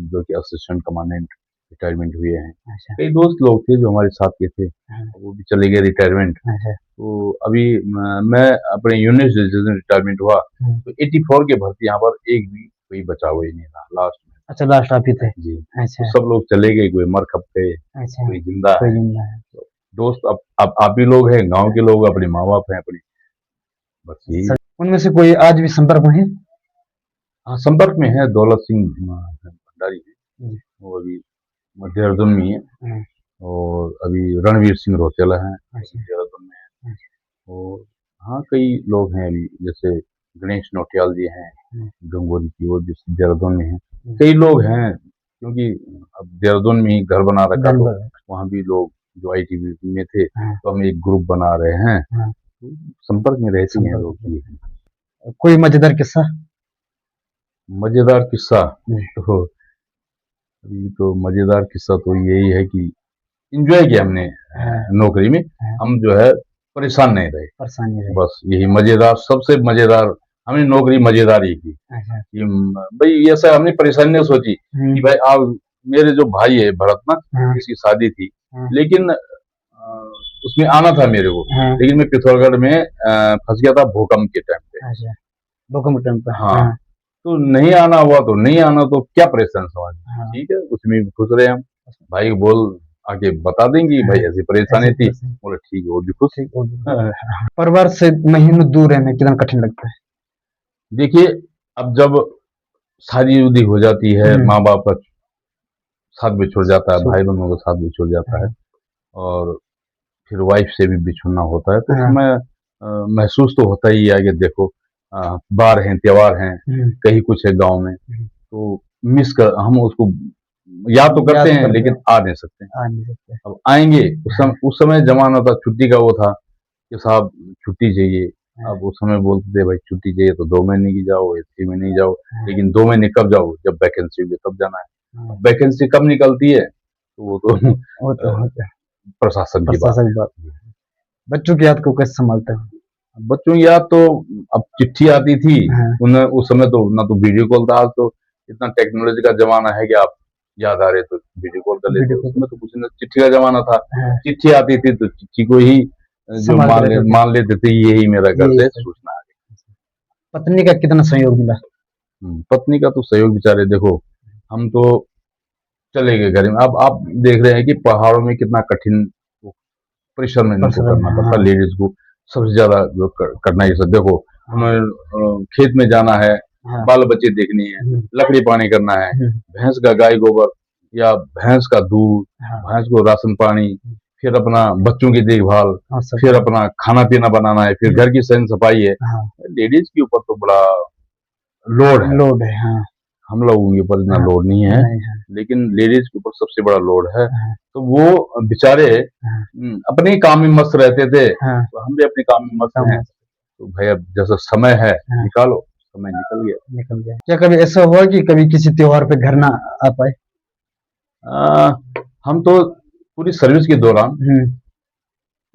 जो कि असिस्टेंट कमांडेंट रिटायरमेंट हुए हैं। अच्छा। कई दोस्त लोग थे जो हमारे साथ के थे, हाँ। वो भी चले गए रिटायरमेंट। अच्छा। तो अभी मैं अपने यूनिट से जिस दिन रिटायरमेंट हुआ हाँ। तो 84 के भर्ती यहाँ पर एक भी कोई बचा हुआ ही नहीं था लास्ट में। अच्छा, लास्ट आप ही थे? जी, तो अच्छा। सब लोग चले गए, कोई मर खप गए, अच्छा। कोई जिंदा कोई है। जिंदा है? तो दोस्त अब आप ही लोग हैं, गांव के लोग, अपने माँ बाप हैं अपनी, बस यही। उनमें से कोई आज भी संपर्क में है? हाँ, संपर्क में है, दौलत सिंह भंडारी है, जी। वो अभी देहरादून में ही है। हाँ। और अभी रणवीर सिंह रौतेला हैं, वो भी अच्छा। देहरादून में है। अच्छा। और हाँ, कई लोग हैं अभी, जैसे गणेश नौटियाल जी हैं हाँ। गंगोरी की, वो भी देहरादून में है। हम्म। कई लोग हैं, क्योंकि अब देहरादून में ही घर बना रखा, तो गड़बड़। वहाँ भी लोग जो आईटीबीपी में थे, हाँ। तो हम एक ग्रुप बना रहे हैं, हाँ। तो संपर्क में रहते हैं संपर्क लोग में। भी। कोई मजेदार किस्सा? मजेदार किस्सा जी। तो अभी तो मजेदार किस्सा तो यही है कि एंजॉय किया हमने हाँ। नौकरी में, हाँ। हम जो है परेशान नहीं रहे, परेशानी रही? बस यही मजेदार, सबसे मजेदार हमने नौकरी मजेदार ही की अच्छा। कि भाई ऐसा हमने परेशानी नहीं सोची कि भाई आप, मेरे जो भाई है भरत ना, हाँ। इसकी शादी थी, हाँ। लेकिन उसमें आना था मेरे को, हाँ। लेकिन मैं पिथौरागढ़ में फंस गया था भूकंप के टाइम पे। अच्छा, भूकंप टाइम पे। हाँ, हाँ। तो नहीं आना हुआ तो नहीं आना, तो क्या परेशान समझ, हाँ। ठीक है, उसमें भी खुश रहे हम, भाई को बोल आके बता देंगे हाँ। भाई ऐसी परेशानी ऐसी थी, परेशानी। बोले ठीक है, वो भी खुश। ठीक हो गया। परिवार से महीनों दूर रहना कितना कठिन लगता है? देखिए, अब जब शादी उदी हो जाती है, माँ बाप का साथ भी छुड़ जाता है, सो- भाई बहनों का साथ भी छुड़ जाता है, हाँ। और फिर वाइफ से भी बिछुड़ना होता है, तो हाँ। उसमें महसूस तो होता ही है कि देखो बार हैं, त्योहार हैं, हम्म। कहीं कुछ है गांव में, हम्म। तो मिस कर हम उसको याद तो करते याद हैं, करते लेकिन हैं। आ नहीं सकते। आ नहीं सकते। अब आएंगे, उस समय जमाना था छुट्टी का, वो था कि साहब छुट्टी चाहिए, अब उस समय बोलते थे भाई छुट्टी चाहिए तो 2 महीने की जाओ या 6 महीने की जाओ, लेकिन 2 महीने कब जाओ जब वैकेंसी होगी तब जाना है। वैकेंसी कब निकलती है तो वो तो वो तो होता है, प्रशासन की बात प्रशासन की बात। बच्चों की याद को कैसे संभालते हैं? है। बच्चों की याद तो अब चिट्ठी आती थी, हाँ, उन्हें उस समय तो ना तो वीडियो कॉल था, आज तो इतना टेक्नोलॉजी का जमाना है कि आप याद आ रहे तो वीडियो कॉल कर लेते, वीडियो कॉल उसमें तो कुछ नहीं, चिट्ठी का जमाना था। हाँ, चिट्ठी आती थी तो चिट्ठी को ही जो संभाल के रखते थे। मान लेते थे यही मेरा घर ये से सर, सूचना आ पत्नी का कितना सहयोग मिला? गई। पत्नी का तो सहयोग बेचारे देखो, हम तो चले गए घर में। अब आप देख रहे हैं कि पहाड़ों में कितना कठिन परिश्रम इनको परिश्रम, करना पड़ता हाँ, है, लेडीज को सबसे ज्यादा जो करना है। सब देखो, हाँ, उन्हें खेत में जाना है, हाँ, बाल बच्चे देखने हैं, लकड़ी पानी करना है, हम्म, भैंस का गाय गोबर या भैंस का दूध, हाँ, भैंस को राशन पानी, फिर अपना बच्चों की देखभाल, और सब, फिर अपना खाना पीना बनाना है, फिर घर की सहन सफाई है। हाँ, लेडीज के ऊपर तो बड़ा लोड है। लोड है, हाँ, हम लोगों के ऊपर इतना हाँ, लोड नहीं है, नहीं है, लेकिन लेडीज के ऊपर सबसे बड़ा लोड है। हाँ, तो वो बेचारे हाँ, अपने ही काम में मस्त रहते थे, हाँ, तो हम भी अपने काम में मस्त हैं। समझ, तो भाई अब जैसा समय है हाँ, निकालो, समय निकल गया। निकल गया। क्या कभी ऐसा हुआ कि कभी किसी त्योहार पे घर ना आ पाए? आ, हम तो पूरी सर्विस के दौरान हम्म,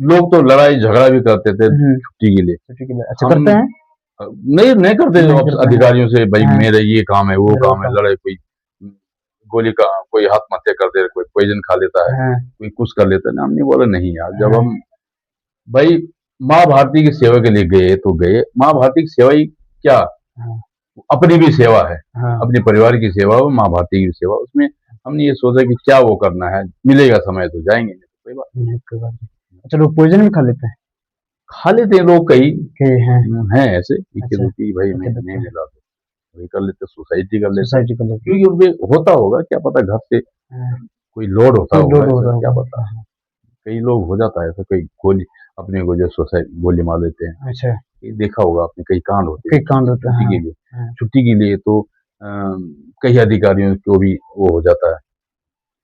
लोग तो लड़ाई झगड़ा भी करते थे हम्म, छुट्टी के लिए। छुट्टी के लिए अच्छा हम करते हैं? नहीं नहीं करते नहीं ऑफिस करते हैं, अधिकारियों से, भाई हाँ, मेरे ये काम है वो मेरे को काम है, काम, लड़ाई कोई गोली का, कोई आत्महत्या कर दे, कोई पॉइजन खा लेता है, हाँ, कोई कुछ कर लेता है ना। हमने बोला नहीं यार, जब हाँ, हम भाई माँ भारती की सेवा के लिए गए तो गए। माँ भारती की सेवा ही क्या, हाँ, अपनी भी सेवा है, हाँ, अपने परिवार की सेवा और माँ भारती की सेवा। उसमें हमने ये सोचा कि क्या वो करना है, मिलेगा समय तो जाएंगे, नहीं तो कोई बात नहीं, कोई बात नहीं। अच्छा, लोग पॉइजन भी खा लेते हैं? नहीं। खा लेते हैं लोग कई, कि हैं, हैं ऐसे इक्के अच्छा, दुक्के, भाई ओके, नहीं मिला तो वही कर लेते, सोसाइटी कर लेते हैं। सोसाइटी को लेके, क्योंकि उनपे होता होगा, क्या पता घर से हाँ, कोई लोड होता कोई होगा लोड हो ऐसा, रहा क्या होगा, पता। हाँ, कई लोग हो जाता है ऐसा, कोई गोली अपने को जो सोसाइटी गोली मार देते हैं। अच्छा, ये देखा होगा आपने, कई कांड होते कई हैं कांड होता है, छुट्टी हाँ, के लिए। हाँ, छुट्टी के लिए तो कई अधिकारियों को भी वो हो जाता है,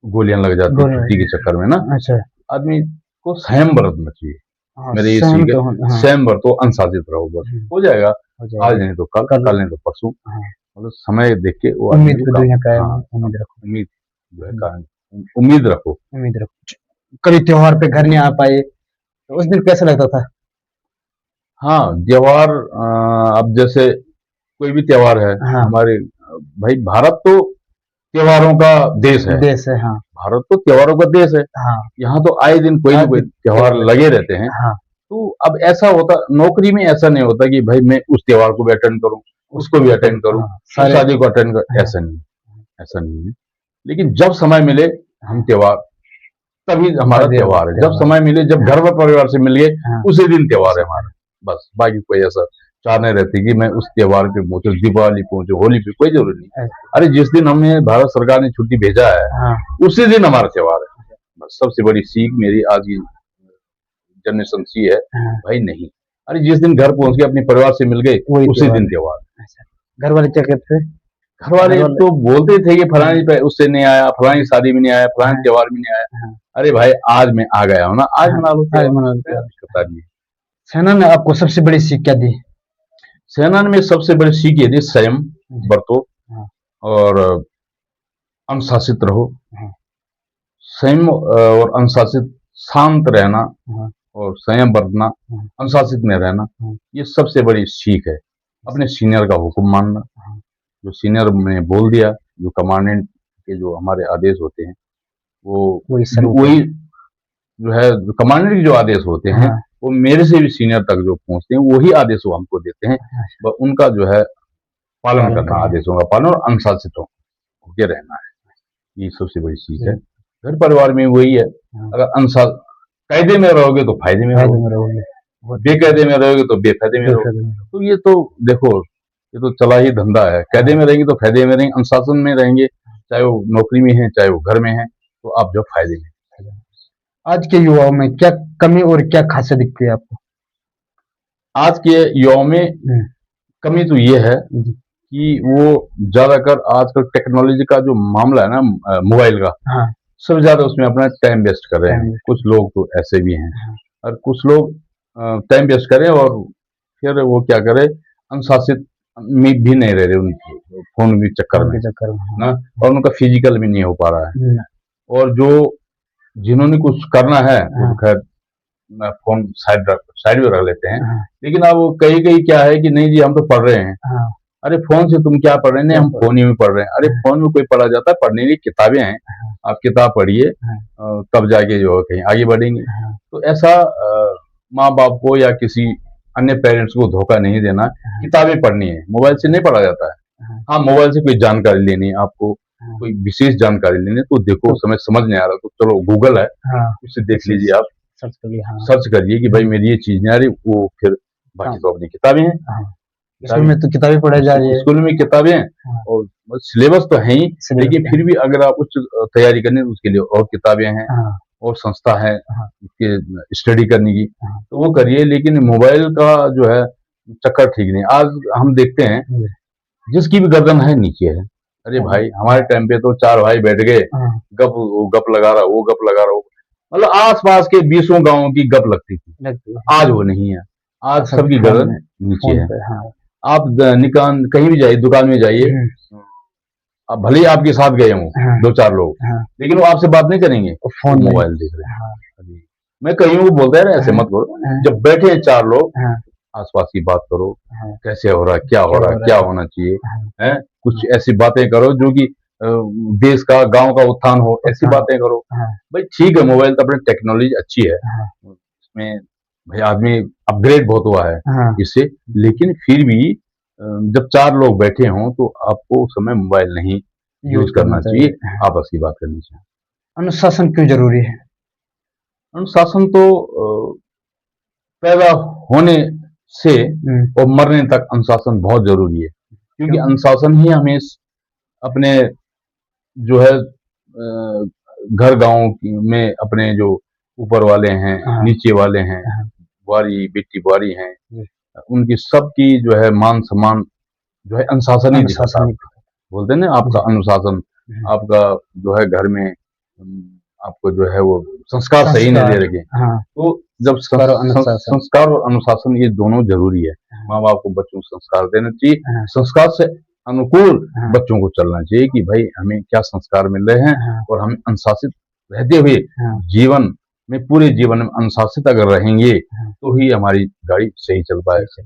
गोलियां लग जाती है छुट्टी के चक्कर में ना। अच्छा, आदमी को संयम बरतना चाहिए, हाँ, मेरे ये सहम सीख तो है। हाँ, संयम बरतो, अनुशासित रहो, बस हो जाएगा। हो आज जाएगा, नहीं तो कल, कल, कल नहीं तो परसों, हाँ, मतलब समय देख के वो आदमी उम्मीद को पे काम। दुनिया कायम हाँ, है, उम्मीद रखो, उम्मीद जो है काम, उम्मीद रखो। उम्मीद रखो। कभी त्योहार पे घर नहीं आ पाए तो उस दिन कैसा लगता था? हाँ, त्योहार अब जैसे कोई भी त्योहार है हाँ, हमारे, भाई भारत तो त्योहारों का देश है। देश है, हाँ, भारत तो त्योहारों का देश है। हाँ, यहाँ तो आए दिन कोई ना आज कोई भी त्योहार त्योहार लगे लगता रहते हैं। है, हाँ, तो अब ऐसा होता, नौकरी में ऐसा नहीं होता कि भाई मैं उस त्योहार को भी अटेंड करूं, उसको उसको भी भी अटेंड करो, करूं, हाँ, उस सारे, शादी को अटेंड कर, हाँ, ऐसा नहीं है, ऐसा नहीं है। लेकिन जब समय मिले हम त्योहार, तभी हमारा तभी त्योहार है। जब त्योहार, समय मिले, जब घर व परिवार से मिल गए, हाँ, उसी दिन त्योहार है हमारा। बस बाकी कोई ऐसा चाह नहीं रहती कि मैं उस त्योहार पे पहुंचू, दिवाली पहुंचू, होली पे, कोई जरूरी नहीं। अरे जिस दिन हमें भारत सरकार ने छुट्टी भेजा है हाँ, उसी दिन हमारा त्योहार है। बस सबसे बड़ी सीख मेरी आज की जनरेशन सी है, हाँ, भाई नहीं, अरे जिस दिन घर पहुंच गए अपने परिवार से मिल गए वही उसी त्योहार दिन है। त्योहार। अच्छा, घर वाले क्या कहते थे? घर वाले घर वाले, तो बोलते थे कि फलानी हाँ, पे उससे नहीं आया, फलानी शादी में नहीं आया, फलानी हाँ, त्योहार में नहीं आया। हाँ, अरे भाई आज मैं आ गया हूं ना, आज हाँ, मना लो आज त्योहार, मना लो क्या त्योहार। दिक्कत आ रही है। सेना ने आपको सबसे बड़ी सीख क्या दी? सेना में सबसे बड़ी सीख ये थी, संयम जी, बरतो हाँ, और अनुशासित रहो। हाँ, संयम और अनुशासित, शांत रहना हाँ, और संयम बरतना, हाँ, अनुशासित में रहना, हाँ, ये सबसे बड़ी सीख है। अपने सीनियर का हुक्म मानना, हाँ, जो सीनियर ने बोल दिया, जो कमांडेंट के जो हमारे आदेश होते हैं, वो वही सर्व वही करो, जो है, जो कमांडेंट के जो आदेश होते हैं हाँ, वो मेरे से भी सीनियर तक जो पहुंचते हैं वही आदेश वो हमको देते हैं। हाँ, उनका जो है पालन पालन करना, करना, आदेशों का पालन और अनुशासित होकर रहना है, ये सबसे बड़ी चीज है। जी, घर परिवार में वही है, हाँ, अगर अनुशास कायदे में रहोगे तो फायदे में फायदे रहोगे, में रहोगे, बहुत बेकायदे में रहोगे तो बेफायदे में रहोगे। बेफायदे में रहोगे, तो ये तो देखो, ये तो चला ही धंधा है। कायदे हाँ, में रहेंगे तो फायदे में रहेंगे, अनुशासन में रहेंगे, चाहे वो नौकरी में है चाहे वो घर में है, तो आप जो फायदे में। आज के युवाओं में क्या कमी और क्या खासियत दिखती है आपको? आज के युवाओं में हम्म, कमी तो ये है जी, कि वो ज्यादातर आजकल टेक्नोलॉजी का जो मामला है ना, मोबाइल का, हाँ, सब ज्यादा उसमें अपना टाइम वेस्ट कर रहे हैं। टाइम, कुछ लोग तो ऐसे भी हैं, हाँ, और कुछ लोग टाइम वेस्ट करें और फिर वो क्या करे, अनुशासित में भी नहीं रह रहे उनके फोन के चक्कर फोन में के चक्कर में, हाँ। ना, और उनका फिजिकल भी नहीं हो पा रहा है। हम्म, और जो जिन्होंने कुछ करना है वो हाँ, तो खैर फोन साइड में रख लेते हैं। हाँ, लेकिन अब कहीं कहीं क्या है कि नहीं जी हम तो पढ़ रहे हैं। हाँ, अरे फोन से तुम क्या पढ़ रहे हैं? नहीं क्या हम पढ़ फोन ही में पढ़ रहे हैं। अरे हाँ, फोन में कोई पढ़ा जाता है? पढ़ने की किताबें हैं, हाँ, आप किताब पढ़िए, हाँ, तब जाके जो है कहीं आगे बढ़ेंगे। हाँ, तो ऐसा माँ बाप को या किसी अन्य पेरेंट्स को धोखा नहीं देना। हाँ, किताबें पढ़नी है, मोबाइल से नहीं पढ़ा जाता है। हाँ, हाँ, मोबाइल से कोई जानकारी लेनी है आपको, हाँ, कोई विशेष जानकारी लेनी है तो देखो, तो उस समय समझ नहीं आ रहा तो चलो गूगल है, हाँ, उससे देख इसे लीजिए, आप सर्च कर लिया, हाँ। सर्च करिए कि भाई मेरी ये चीज नहीं आ रही, वो फिर बाकी हाँ, तो अपनी किताबें हैं। हाँ, स्कूल में तो किताबें पढ़ाई जा रही है। स्कूल में किताबें हैं हाँ, और सिलेबस तो है ही, सिलेबस लेकिन पे फिर है। भी अगर आप उच्च तैयारी करनी है तो उसके लिए और किताबें हैं हाँ, और संस्था है हाँ, उसके स्टडी करने की, हाँ, तो वो करिए। लेकिन मोबाइल का जो है चक्कर ठीक नहीं। आज हम देखते हैं जी, जिसकी भी गर्दन है नीचे है। अरे हाँ, भाई हमारे टाइम पे तो चार भाई बैठ गए, हाँ, गप वो गप लगा रहा, वो गप लगा रहा, वो मतलब आस पास के 20 गांवों की गप लगती थी। लगती है। आज वो नहीं है, आज सब सबकी फोन गर्दन में, नीचे फोन है। पे, हाँ। आप निकान कहीं भी जाइए, दुकान में जाइए, हम्म, अब भले ही आपके साथ गए हों हाँ, दो चार लोग, हाँ, लेकिन वो आपसे बात नहीं करेंगे, और वो फोन में, मोबाइल देख रहे हैं। हाँ, अभी मैं कहीं को बोलता है ना ऐसे हाँ, मत करो, हाँ, जब बैठे हैं चार लोग हाँ, आसपास की बात करो, हाँ, कैसे हो रहा है, क्या हो क्या रहा हो है, रहा क्या है? होना चाहिए, हाँ, है कुछ हाँ, ऐसी बातें करो जो कि देश का गांव का उत्थान हो, ऐसी उत्थान, बातें करो। हाँ, भाई ठीक है, मोबाइल तो अपनी टेक्नोलॉजी अच्छी है, हाँ, इसमें भाई आदमी अपग्रेड बहुत हुआ है हाँ, इससे, लेकिन फिर भी जब चार लोग बैठे हों तो आपको उस समय मोबाइल नहीं यूज यूज करना करना चाहिए। चाहिए, हाँ। आपस की बात करनी चाहिए। अनुशासन क्यों जरूरी है? अनुशासन तो पैदा होने से हम्म, और मरने तक अनुशासन बहुत जरूरी है, क्योंकि क्यों? अनुशासन ही हमें अपने जो है घर गांव में अपने जो ऊपर वाले हैं, हाँ, नीचे वाले हैं, हाँ, बुआरी बेटी बुआरी हैं, जी, उनकी सबकी जो है मान सम्मान जो है अनुशासन ही दिखाता अनुशासन है। ही। बोलते हैं ना आपका जी, अनुशासन, हम्म, आपका जो है घर में आपको जो है वो संस्कार सही नहीं दे संस्कार, रखे, हाँ, तो जब संस्कार और अनुशासन, संस्कार और अनुशासन ये दोनों जरूरी है। हाँ, माँ बाप को बच्चों को संस्कार देना चाहिए, हाँ, संस्कार से अनुकूल हाँ, बच्चों को चलना चाहिए कि भाई हमें क्या संस्कार मिल रहे हैं, हाँ, और हम अनुशासित रहते हुए हाँ, जीवन में, पूरे जीवन में अनुशासित अगर रहेंगे हाँ, तो ही हमारी गाड़ी सही चल सही से,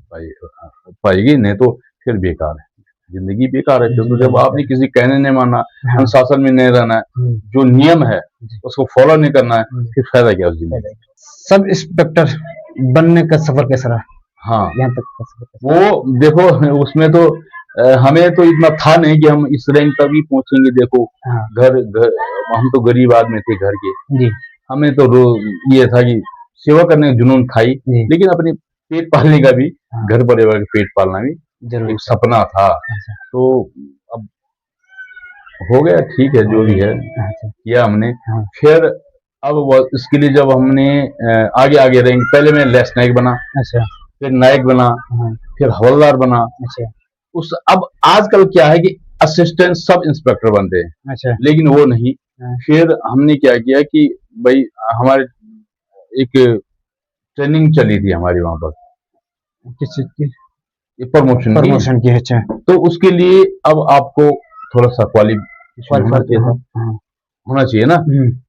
पाएगी, नहीं तो फिर बेकार है, जिंदगी बेकार है। फिर तो जब आपने जी, किसी कहने नहीं माना, हाँ, अनुशासन में नहीं रहना है, हम्म, जो नियम है जी, उसको फॉलो नहीं करना है, हम्म। फिर फायदा क्या उस जिंदगी में? सब इंस्पेक्टर बनने का सफर कैसा रहा? हाँ, यहाँ तक का सफर कैसा वो देखो उसमें तो हमें तो इतना था नहीं कि हम इस रैंक तक भी पहुंचेंगे। देखो रहा? हाँ, घर घर हम तो गरीब आदमी थे घर के, जी, हमें तो ये था कि सेवा करने का जुनून था ही, जी, लेकिन अपने पेट पालने का भी, हाँ, घर परिवार का पेट पालना भी जरूरी एक था। सपना था। अच्छा, तो अब हो गया, ठीक है हो जो भी है, गया, अच्छा, किया हमने। हाँ, फिर अब इसके लिए जब हमने आगे आगे रैंक, पहले मैं लेफ्ट नायक बना, अच्छा, फिर नायक बना, हाँ, फिर हवलदार बना। अच्छा, उस अब आजकल क्या है कि असिस्टेंट सब इंस्पेक्टर बनते हैं, अच्छा, लेकिन वो नहीं। हाँ, फिर हमने क्या किया कि भाई हमारे एक ट्रेनिंग चली थी हमारी वहां पर, किस चीज की? प्रमोशन की, प्रमोशन की, अच्छा, तो उसके लिए अब आपको थोड़ा सा क्वालिफिकेशन होना क्वालिफाइड चाहिए था, हाँ, होना चाहिए ना।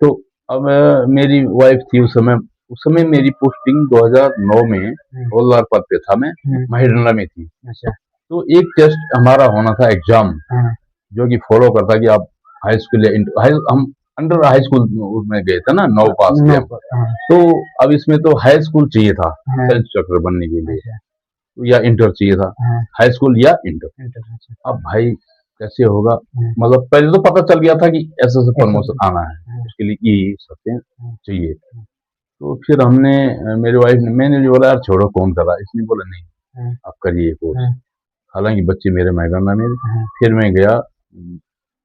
तो अब मेरी वाइफ थी उस समय मेरी पोस्टिंग 2009 में हवलदार पद पे था, मैं महिडला में थी। अच्छा, तो एक टेस्ट हमारा होना था एग्जाम, हाँ, जो कि फॉलो करता कि आप हाई स्कूल या हम अंडर हाई स्कूल में गए थे ना, 9 पास थे नो हम। पर, हाँ, तो अब इसमें तो हाई स्कूल चाहिए था हाँ, सेल्फ इंस्ट्रक्टर बनने के लिए, अच्छा, या इंटर चाहिए था, हाँ, हाई स्कूल या इंटर। इंटर, अच्छा, अब भाई कैसे होगा, हाँ, मतलब पहले तो पता चल गया था कि ऐसे ऐसे ऐसा, प्रमोशन आना है, हाँ, उसके लिए ये सत्य हाँ, चाहिए। तो फिर हमने मेरी वाइफ ने, मैंने भी बोला यार छोड़ो कौन करा, इसने बोला नहीं हाँ, आप करिए कोर्स। हाँ, हालांकि बच्चे मेरे मैदान में। हाँ, फिर मैं गया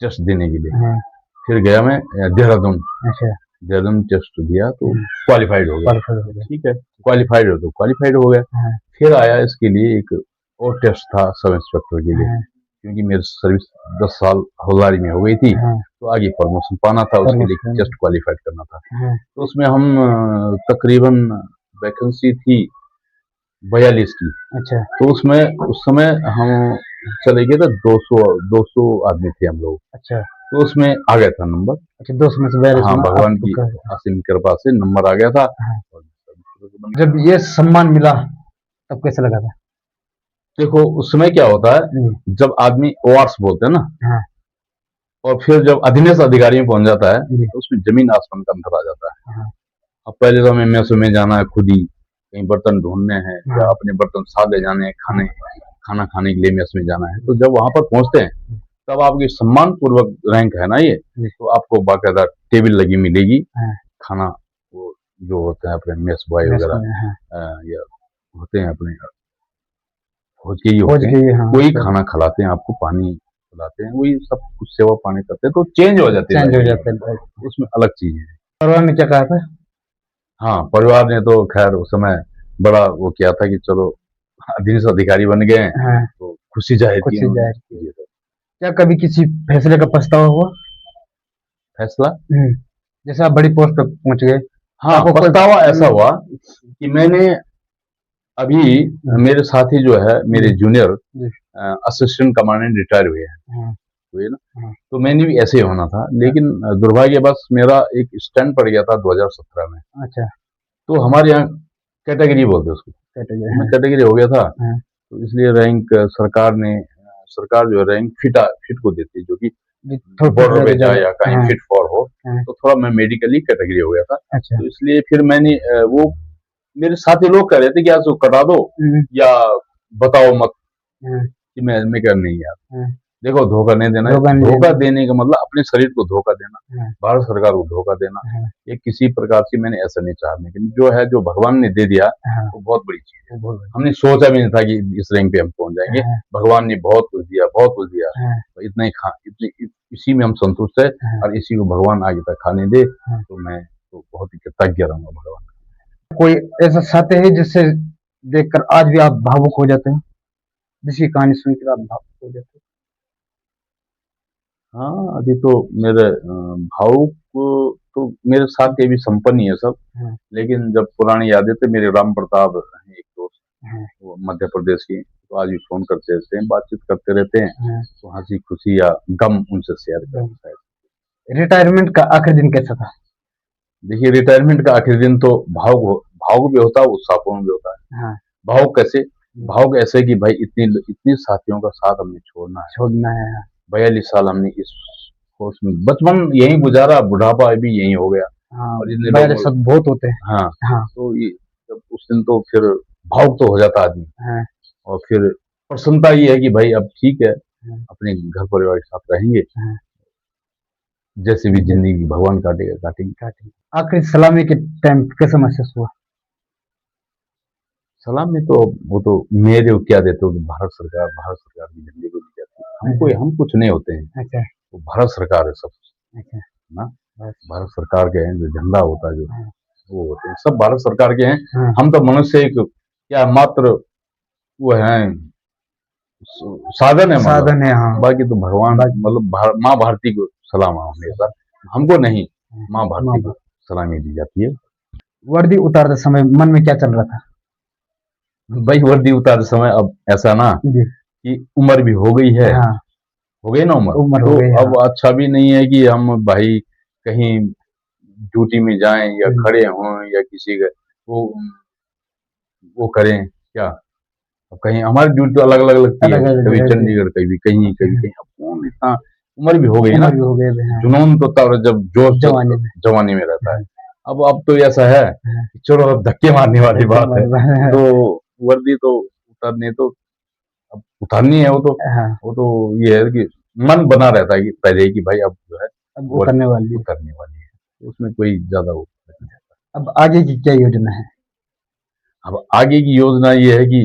टेस्ट देने के लिए, हाँ, फिर गया मैं देहरादून, अच्छा, देहरादून टेस्ट दिया तो क्वालिफाइड हो गया। क्वालिफाइड हो गया, ठीक है, क्वालिफाइड हो तो क्वालिफाइड हो गया। हाँ, फिर आया इसके लिए एक और टेस्ट था सब इंस्पेक्टर के लिए, हाँ, क्योंकि मेरी सर्विस 10 साल हवलदारी में हो गई थी, हाँ, तो आगे प्रमोशन पाना था, उसके लिए प्रमोशन, टेस्ट क्वालिफाइड करना था। हाँ, तो उसमें हम तकरीबन वैकेंसी थी 42 की। अच्छा तो उसमें उस समय हम चले गए थे, 200 आदमी थे हम लोग। अच्छा तो उसमें आ गया था नंबर। अच्छा, 200 में से 42 हाँ, में भगवान की आपका। असीम कृपा से नंबर आ गया था। हाँ। और बन गया। जब ये सम्मान मिला तब कैसा लगा था? देखो उस समय क्या होता है, जी। जब आदमी ओआरस बोलते हैं ना, हाँ और फिर जब अधीनस्थ अधिकारी में पहुंच जाता है, जी। तो उसमें जमीन आसमान का अंतर आ जाता है। हाँ अब पहले तो हमें मैसों में जाना है खुद ही, कहीं बर्तन ढूंढने हैं या हाँ अपने बर्तन साथ ले जाने हैं, हाँ। खाना खाने के लिए मैस में जाना है। तो जब वहां पर पहुंचते हैं, तब आपकी सम्मान पूर्वक रैंक है ना ये, जी। तो आपको बाकायदा टेबल लगी मिलेगी। हाँ खाना, वो जो होते हैं अपने मेस बॉय मैस वगैरह, में। हाँ या होते हैं अपने फौज के ही खोज होते हैं, गई। हाँ वही सर। खाना खिलाते हैं आपको, पानी पिलाते हैं, वही सब कुछ सेवा पानी करते हैं, तो चेंज हो जाती है चेंज हो लाइफ, जाता है। उसमें अलग चीज है। परिवार में क्या कहा था? हाँ, परिवार ने तो खैर उस समय बड़ा वो किया था कि चलो अधीनस्थ अधिकारी बन गए हैं, हाँ तो खुशी जाहिर की खुशी उन्होंने। जाहिर की। जी सर। क्या कभी किसी फैसले का पछतावा हुआ? फैसला, जैसे आप बड़ी पोस्ट पे पहुंच गए तो हाँ, आपको कोई। पछतावा ऐसा हुआ कि मैंने अभी, हम्म, मेरे साथी जो है मेरे जी जूनियर जी। असिस्टेंट कमांडेंट रिटायर हुए हैं, हाँ हुए ना। हाँ तो मैंने भी ऐसे ही होना था, हाँ। लेकिन दुर्भाग्यवश मेरा एक स्टैंड पड़ गया था 2017 में। अच्छा तो हमारे यहाँ कैटेगरी बोलते हैं उसको, कैटेगरी। तो मैं हाँ कैटेगरी हो गया था। हाँ। तो इसलिए रैंक सरकार जो है रैंक फिट को देती है, जो कि जी, थोड़ा फिट बॉर्डर रहे पे तो जाए ज्यादा। या कहीं हाँ फिट फॉर हो। हाँ। तो थोड़ा मैं मेडिकली कैटेगरी हो गया था, अच्छा। तो इसलिए फिर मैंने वो, मेरे साथी लोग कह रहे थे कि यार उसको कटा दो हम्म, या बताओ मत, हाँ कि मैं कह नहीं यार, हाँ। देखो धोखा नहीं देना है। धोखा नहीं धोखा देना। देने का मतलब अपने शरीर को धोखा देना, हाँ भारत सरकार को धोखा देना, हाँ ये किसी प्रकार से मैंने ऐसा नहीं चाहा। लेकिन जो है, जो भगवान ने दे दिया, हाँ। वो बहुत बड़ी चीज है। वो बोल रहे हमने सोचा भी नहीं था कि इस रैंक पे हम पहुंच हैं। जाएंगे। हाँ भगवान ने बहुत कुछ दिया, बहुत कुछ दिया, हाँ तो इतना ही इसी में हम संतुष्ट है, हाँ और इसी को भगवान आगे तक खाने दे, हाँ। तो मैं तो बहुत ही कृतज्ञ रहूंगा भगवान का। कोई ऐसा साथी है जिससे देखकर आज भी आप भावुक हो जाते हैं, जिसकी कहानी सुनकर आप भावुक हो जाते हाँ, अभी तो मेरे भावुक तो मेरे साथ के भी संपन्न ही है सब। हैं? हाँ लेकिन जब पुरानी यादें थे, मेरे राम प्रताप हैं एक दोस्त, हाँ वो मध्य प्रदेश के, तो आज भी फोन करते रहते हैं, बातचीत करते रहते हैं, हाँ। तो हंसी खुशी या गम उनसे शेयर करते हैं। रिटायरमेंट का आखिरी दिन कैसा था? देखिए, रिटायरमेंट का आखिरी दिन तो भावुक भी होता है, उत्साहपूर्ण भी होता है। हाँ। भावुक कैसे? भावुक ऐसे कि भाई इतनी इतनी साथियों का साथ हमने छोड़ना है। छोड़ना है। हाँ 42 साल हमने इस कोर्स में, बचपन यहीं गुजारा, बुढ़ापा भी यहीं हो गया, हाँ। और इतने बड़े लोगों। शब्द बहुत होते हैं। हाँ, हाँ तो ये जब उस दिन तो फिर भावुक तो हो जाता आदमी। हाँ और फिर प्रसन्नता ये है कि भाई अब ठीक है, हाँ अपने घर परिवार के साथ रहेंगे, हाँ। जैसे भी जिंदगी भगवान काटेगा काटेंगे। काटिंग। आखिरी सलामी के टाइम कैसा महसूस हुआ? सलाम में तो, वो तो मेरे को क्या देते हो, तो भारत सरकार की झंडे को दी जाती है। हमको, अच्छा हम कुछ नहीं होते हैं, अच्छा वो भारत सरकार है सब, अच्छा। ना। बस। भारत सरकार के हैं, जो झंडा होता है, जो हाँ वो होते हैं, सब भारत सरकार के हैं। हाँ। हम तो मनुष्य एक, क्या मात्र वो है, साधन है मतलब। साधन है। हाँ बाकी तो भगवान, बाकी। मतलब माँ भारती को सलाम है हमेशा, हमको नहीं, हाँ, माँ माँ भारती बाप। को सलामी दी जाती है। वर्दी उतारते समय मन में क्या चल रहा था? भाई वर्दी उतारते समय अब ऐसा ना जी। कि उम्र भी हो गई है, हाँ हो गई ना उम्र, उम्र हो तो गई। हाँ अब अच्छा भी नहीं है कि हम भाई कहीं ड्यूटी में जाएं या खड़े हों या किसी का वो वो करें क्या। अब कहीं हमारी ड्यूटी तो अलग अलग लगती है, अलग अलग कभी जगह से। चंडीगढ़, कभी कहीं कभी कहीं। अब कौन इतना, उम्र भी हो गई ना, उम्र भी हो गए थे। हाँ जुनून तो तब जब जोश जवानी में। जवानी में रहता है। हाँ अब तो ऐसा है हाँ। कि चलो अब धक्के मारने वाली धक्के बात है, मार। तो वर्दी तो उतारनी तो, अब उतारनी है, हाँ वो तो ये है कि मन बना रहता है कि पहले ही कि भाई अब जो है अब वर्दी उतरने वाली है। उतरने वाली है, उसमें कोई ज्यादा वो नहीं है। अब आगे की क्या योजना है? अब आगे की योजना ये है कि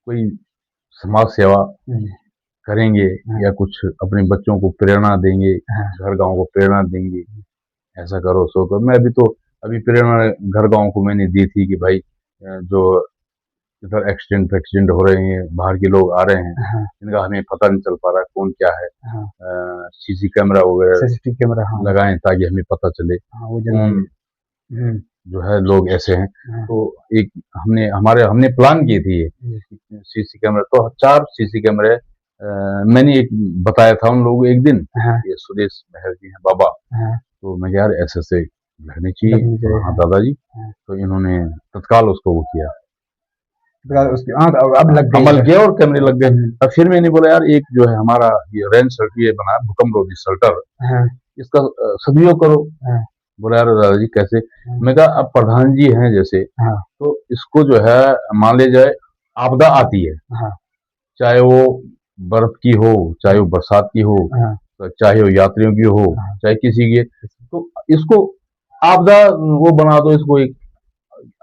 कोई समाज सेवा हम्म, करेंगे, हाँ या कुछ अपने बच्चों को प्रेरणा देंगे, हाँ घर गांव को प्रेरणा देंगे, ऐसा करो सो करो। मैं अभी प्रेरणा घर गांव को मैंने दी थी कि भाई जो इधर एक्सीडेंट फैक्सीडेंट हो रहे हैं, बाहर के लोग आ रहे हैं, हाँ इनका हमें पता नहीं चल पा रहा कौन क्या है, हाँ। सीसी कैमरा वगैरह सीसीटीवी कैमरा। हाँ लगाएं ताकि हमें पता चले हाँ वो जल्दी। कौन जो है लोग ऐसे हैं। हाँ, तो एक हमने प्लान की थी ये जी, सीसी कैमरा, तो 4 सीसी कैमरे मैंने एक बताया था उन लोगों को एक दिन, हाँ, ये सुरेश महर जी हैं बाबा, हाँ, तो मैं यार ऐसे-ऐसे लगने चाहिए। लगनी चाहिए, हाँ, हाँ, दादाजी, हाँ। तो इन्होंने तत्काल उसको वो किया, उसके बाद उसकी हाँ, अब लग गई अमल है। किया और कैमरे लग गए। कैमरे और फिर मैंने बोला यार एक जो है हमारा ये रेन शेल्टर ये बना है भूकंप रोधी शेल्टर, हाँ, इसका सदुपयोग करो। हाँ, बोला यार दादाजी कैसे? हाँ, मैं कहा अब प्रधान जी हैं जैसे, हाँ, तो इसको जो है मान ले जाए आपदा आती है, हाँ, चाहे वो बर्फ की हो, चाहे वो बरसात की हो, हाँ, चाहे वो यात्रियों की हो, हाँ, चाहे किसी की, तो इसको आपदा वो बना दो, इसको एक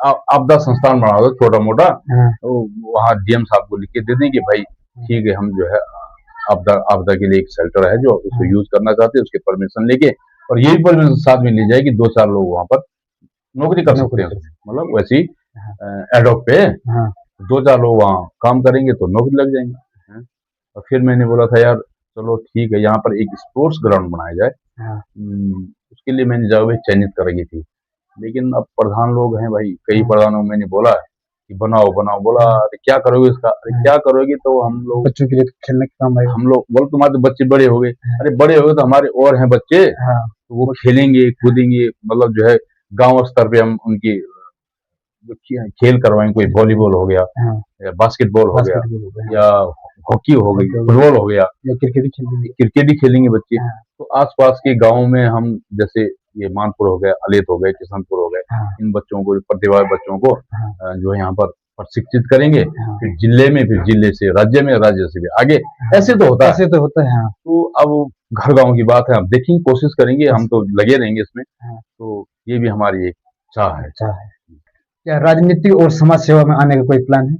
आपदा संस्थान बना दो छोटा मोटा। हाँ, तो वहाँ डीएम साहब को लिख के दे दें कि भाई ठीक है, हम जो है आपदा आपदा के लिए एक शेल्टर है जो उसको हाँ, यूज करना चाहते हैं, उसके परमिशन लेके, और ये भी परमिशन साथ में ली जाए कि 2-4 लोग वहाँ पर नौकरी कर सकते नौकरी हैं कर उसमें, सकते मतलब वैसी हैं। हाँ, एडॉक पे हाँ, 2-4 लोग वहाँ काम करेंगे तो नौकरी लग जाएंगे, हैं। और फिर मैंने बोला था यार चलो ठीक है, यहाँ पर एक स्पोर्ट्स ग्राउंड बनाया जाए। हाँ, उसके लिए मैंने जगह चयनित करी थी, लेकिन अब प्रधान लोग हैं भाई, कई हाँ, प्रधानों को मैंने बोला है कि बनाओ बनाओ, बोला हाँ, अरे क्या करोगे इसका, अरे हाँ। क्या करोगे, तो हम लोग बच्चों के लिए तो खेलने का काम आएगा। बोले तुम्हारे तो बच्चे बड़े हो गए, हाँ, अरे बड़े हो गए तो हमारे और हैं बच्चे, हाँ, तो वो वो खेलेंगे कूदेंगे, मतलब जो है गांव स्तर पे हम उनकी जो खेल करवाएंगे, कोई खेल वॉलीबॉल हो गया हाँ, या बास्केटबॉल हो गया बास्केटबॉल हो गया, या हॉकी हो गई, हॉकी हो गया फुटबॉल हो गया, या क्रिकेट ही खेल लेंगे। क्रिकेट ही खेलेंगे बच्चे। हाँ, तो आसपास के गाँव में हम जैसे ये मानपुर हो गया, अलेत हो गए, किशनपुर हो गए, हाँ, इन बच्चों को प्रतिभागी बच्चों को हाँ, जो है यहाँ पर प्रशिक्षित करेंगे, हाँ, फिर जिले में, फिर जिले से राज्य में, राज्य से भी आगे, हाँ। ऐसे तो होता है। ऐसे तो होता है, हाँ, तो अब घर गाँव की बात है, हम देखेंगे, कोशिश करेंगे, हम बस तो लगे रहेंगे इसमें। हाँ, तो ये भी हमारी एक चाह है। अच्छा है। क्या राजनीति और समाज सेवा में आने का कोई प्लान है?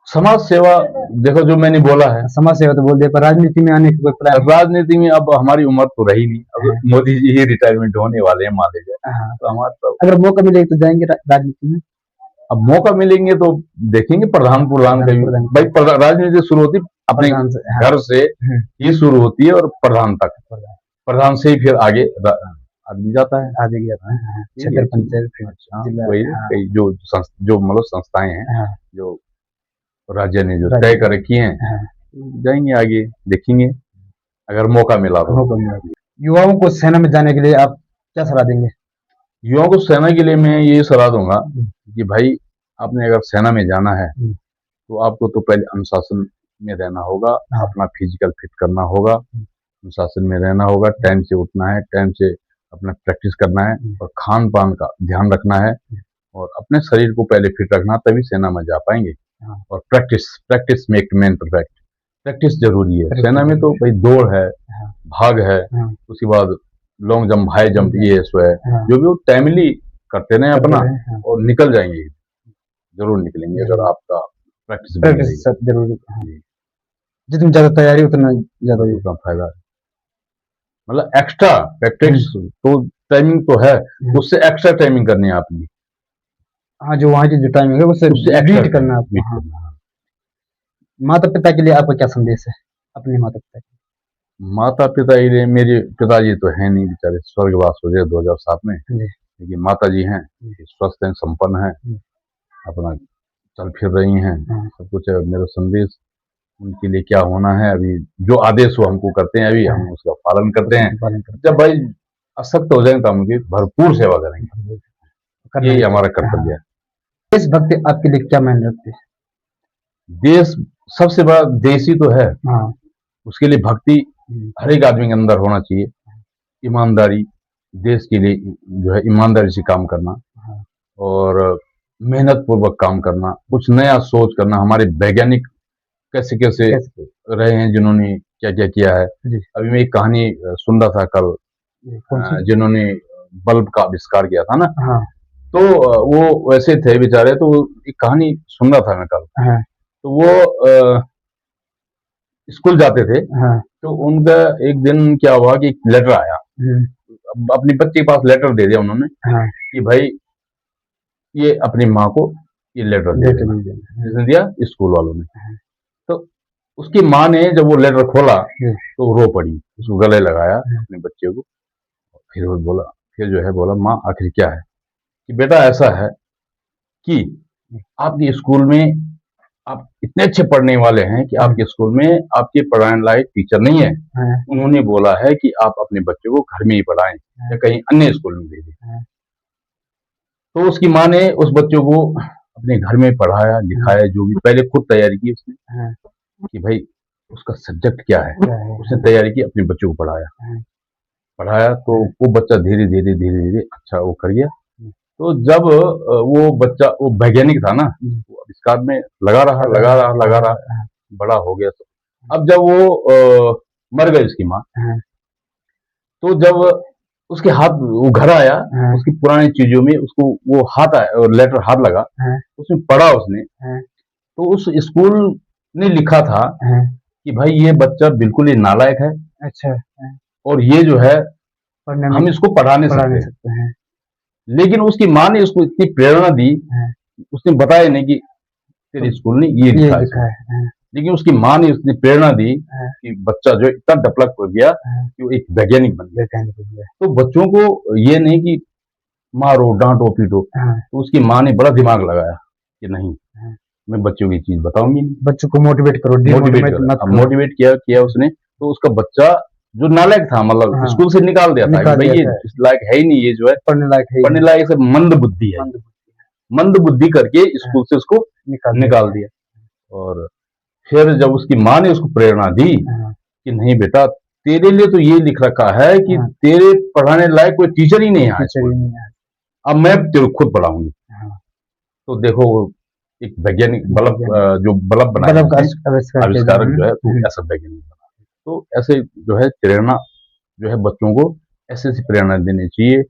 समाज सेवा, देखो जो मैंने बोला है, समाज सेवा तो बोल दिया, पर राजनीति में आने का कोई प्लान है? राजनीति में अब हमारी उम्र तो रही नहीं, अब हाँ, मोदी जी ही रिटायरमेंट होने वाले हैं मान लीजिए, हाँ। तो हमारा तो अगर मौका मिलेगा तो जाएँगे राजनीति में? अब मौका मिलेंगे तो देखेंगे प्रधान प्रधान का भी, प्रधान भाई राजनीति शुरू होती अपने प्रधान से हाँ, घर से हुँ, ही शुरू होती है और प्रधान तक, प्रधान प्रधान से ही फिर आगे आदमी जाता है। आगे गया था। हाँ, ठीक है, क्षेत्र पंचायत फिर अच्छा जिला वही हाँ, कई जो मतलब संस्थाएं हैं हाँ, जो राज्य ने जो तय राज्य कर रखी हैं, हाँ, जाएंगे आगे, देखेंगे अगर मौका मिला तो। मौका मिला। युवाओं को सेना में जाने के लिए आप क्या सलाह देंगे? युवाओं को सेना के लिए मैं ये सलाह दूंगा हुँ, कि भाई आपने अगर सेना में जाना है हुँ, तो आपको तो पहले अनुशासन में रहना होगा, हाँ, अपना फिजिकल फिट करना होगा, हुँ, अनुशासन में रहना होगा, टाइम से उठना है, टाइम से अपना प्रैक्टिस करना है हुँ, और खान पान का ध्यान रखना है, हुँ, और अपने शरीर को पहले फिट रखना, तभी सेना में जा पाएंगे। हाँ, और practice practice make man perfect, practice जरूरी है। प्रैक्टिस सेना में तो ज़रूरी भाई दौड़ है, है। हाँ, भाग है, हाँ, उसके बाद लॉन्ग जंप, हाई जंप, ये सो है, हाँ, जो भी वो टाइमली करते रहें करते अपना, रहे, हाँ, और निकल जाएंगे, जरूर निकलेंगे अगर ज़रूर। आपका प्रैक्टिस बनी प्रैक्टिस रहेगी। सब ज़रूरी हाँ, जी, जितनी ज़्यादा तैयारी उतना ज़्यादा बस ये उतना फायदा है, मतलब एक्स्ट्रा हुँ, प्रैक्टिस तो टाइमिंग तो है, हुँ। उससे एक्स्ट्रा टाइमिंग करनी है आपकी, हाँ, जो वहाँ की जो टाइमिंग है उससे उससे एक्स्ट्रा बीट करना है आपको। बीट हाँ, करना है। माता-पिता के लिए आपका क्या संदेश है? अपने माता-पिता के माता पिता के लिए, मेरे पिताजी तो हैं नहीं बेचारे, स्वर्गवास हो गए 2007 में, जी, लेकिन माता जी हैं, जी, स्वस्थ हैं, संपन्न हैं, जी, अपना चल फिर रही हैं, हाँ, सब कुछ है। मेरा संदेश उनके लिए क्या होना है, अभी जो आदेश वो हमको करते हैं, अभी हाँ, हम उसका पालन करते हैं। उसका पालन करते जब भाई अशक्त हो जाएंगे तो हम उनकी भरपूर सेवा करेंगे, हैं। करना यही ही हमारा चाहिए। हाँ, कर्तव्य है। देशभक्ति आपके लिए क्या मायने रखती है? देश सबसे बड़ा देश ही तो है, हाँ, उसके लिए भक्ति हुँ, हर एक आदमी के अंदर होना चाहिए, ईमानदारी, देश के लिए जो है ईमानदारी से काम करना, हाँ, और मेहनत पूर्वक काम करना, कुछ नया सोच करना। हमारे वैज्ञानिक कैसे कैसे कैसे रहे हैं, जिन्होंने क्या क्या किया है। जी, अभी मैं एक कहानी सुन रहा था कल, जी, कौन-सी? जिन्होंने बल्ब का आविष्कार किया था ना, हाँ, तो वो वैसे थे बेचारे, तो एक कहानी सुन रहा था मैं कल, हाँ, तो वो स्कूल जाते थे, हाँ, तो उनका एक दिन क्या हुआ कि एक लेटर आया, हुँ, अपनी बच्चे के पास लेटर दे दिया उन्होंने हाँ, कि भाई ये अपनी माँ को ये लेटर दे लेटर देना, भी देना। जिसने दिया स्कूल वालों ने। हाँ, तो उसकी माँ ने जब वो लेटर खोला जी, तो रो पड़ी, उसको गले लगाया हाँ, अपने बच्चे को, फिर वो बोला, फिर जो है बोला माँ आखिर क्या है, कि बेटा ऐसा है कि आपके स्कूल में आप इतने अच्छे पढ़ने वाले हैं कि आपके स्कूल में आपके पढ़ाने लायक टीचर नहीं है। हाँ, उन्होंने बोला है कि आप अपने बच्चे को घर में ही पढ़ाएं या कहीं अन्य स्कूल में भेजें। हाँ, तो उसकी माँ ने उस बच्चों को अपने घर में पढ़ाया लिखाया, जो भी पहले खुद तैयारी की उसने हाँ, कि भाई उसका सब्जेक्ट क्या है। क्या है? उसने तैयारी की, अपने बच्चों को पढ़ाया हाँ, पढ़ाया तो वो बच्चा धीरे धीरे धीरे धीरे अच्छा वो कर गया। हम्म, तो जब वो बच्चा वो वैज्ञानिक था ना, वो आविष्कार में लगा रहा हाँ, बड़ा हो गया। तो अब जब वो मर गई उसकी माँ, हाँ, तो जब उसके हाथ वो घर आया, हाँ, उसकी पुरानी चीजों में उसको वो हाथ आया और लेटर हाथ लगा, हाँ, उसमें पढ़ा उसने। हाँ, तो उस स्कूल ने लिखा था हाँ, कि भाई ये बच्चा बिल्कुल ही नालायक है अच्छा, हाँ, और ये जो है पढ़ने में हम इसको पढ़ा नहीं पढ़ा नहीं सकते। सकते हैं। लेकिन उसकी माँ ने उसको इतनी प्रेरणा दी, हाँ, उसने बताया नहीं कि तेरे स्कूल ने ये ये लिखा है लिखा इसमें। है। हाँ, लेकिन उसकी माँ ने उसने प्रेरणा दी हाँ, कि बच्चा जो है इतना डेवलप हो गया हाँ, कि वो एक वैज्ञानिक बन गया। वैज्ञानिक हो गया। तो बच्चों को ये नहीं कि मारो डांटो पीटो। हाँ, तो उसकी माँ ने बड़ा दिमाग लगाया कि नहीं, हाँ, मैं बच्चों की चीज बताऊंगी नहीं। बच्चों को मोटिवेट करो, मोटिवेट डिमोटिवेट मत करो। मोटिवेट किया उसने। तो उसका बच्चा जो नालायक था, मतलब हाँ, स्कूल से निकाल दिया था कि निकाल भाई दिया ये था, इस लायक है ही नहीं, ये जो है पढ़ने लायक है ही पढ़ने नहीं, लायक से मंद बुद्धि है। मंद बुद्धि है। मंद बुद्धि करके हाँ, स्कूल से उसको निकाल दिया निकाल था। दिया। और फिर जब उसकी माँ ने उसको प्रेरणा दी हाँ, कि नहीं बेटा, तेरे लिए तो ये लिख रखा है कि हाँ, तेरे पढ़ाने लायक कोई टीचर ही नहीं कोई है टीचर स्कूल ही में, नहीं है। अब मैं तेरे को खुद पढ़ाऊंगी। हाँ, तो देखो एक वैज्ञानिक बल्ब, वैज्ञानिक जो बल्ब बनाया बल्ब का उसने, आविष्कार किया आविष्कारक जो है तो जिन्होंने। ऐसा वैज्ञानिक बना। तो ऐसे जो है प्रेरणा जो है बच्चों को ऐसे ऐसी प्रेरणा देनी चाहिए।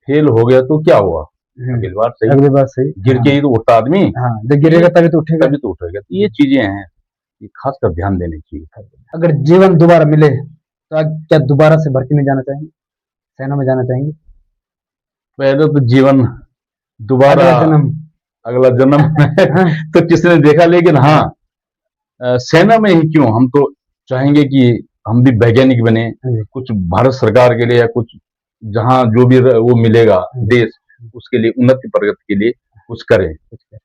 फेल हो गया तो क्या हुआ, अगली बार सही, अगली बार सही। गिर हाँ, के ही तो उठता आदमी। हाँ, जब ये गिरेगा तभी तो उठेगा। तभी तो उठेगा। तो ये चीजें हैं, ये खासकर ध्यान देनी चाहिए। अगर जीवन दोबारा मिले तो आप क्या दोबारा से भर्ती में जाना चाहेंगे, सेना में जाना चाहेंगे? पहले तो जीवन दोबारा अगला जन्म। अगला जन्म हाँ, तो किसने देखा, लेकिन हाँ सेना में ही क्यों, हम तो चाहेंगे कि हम भी वैज्ञानिक बने, हाँ, कुछ भारत सरकार के लिए या कुछ जहाँ जो भी वो मिलेगा देश, उसके लिए उन्नति प्रगति के लिए कुछ करें, कुछ करें,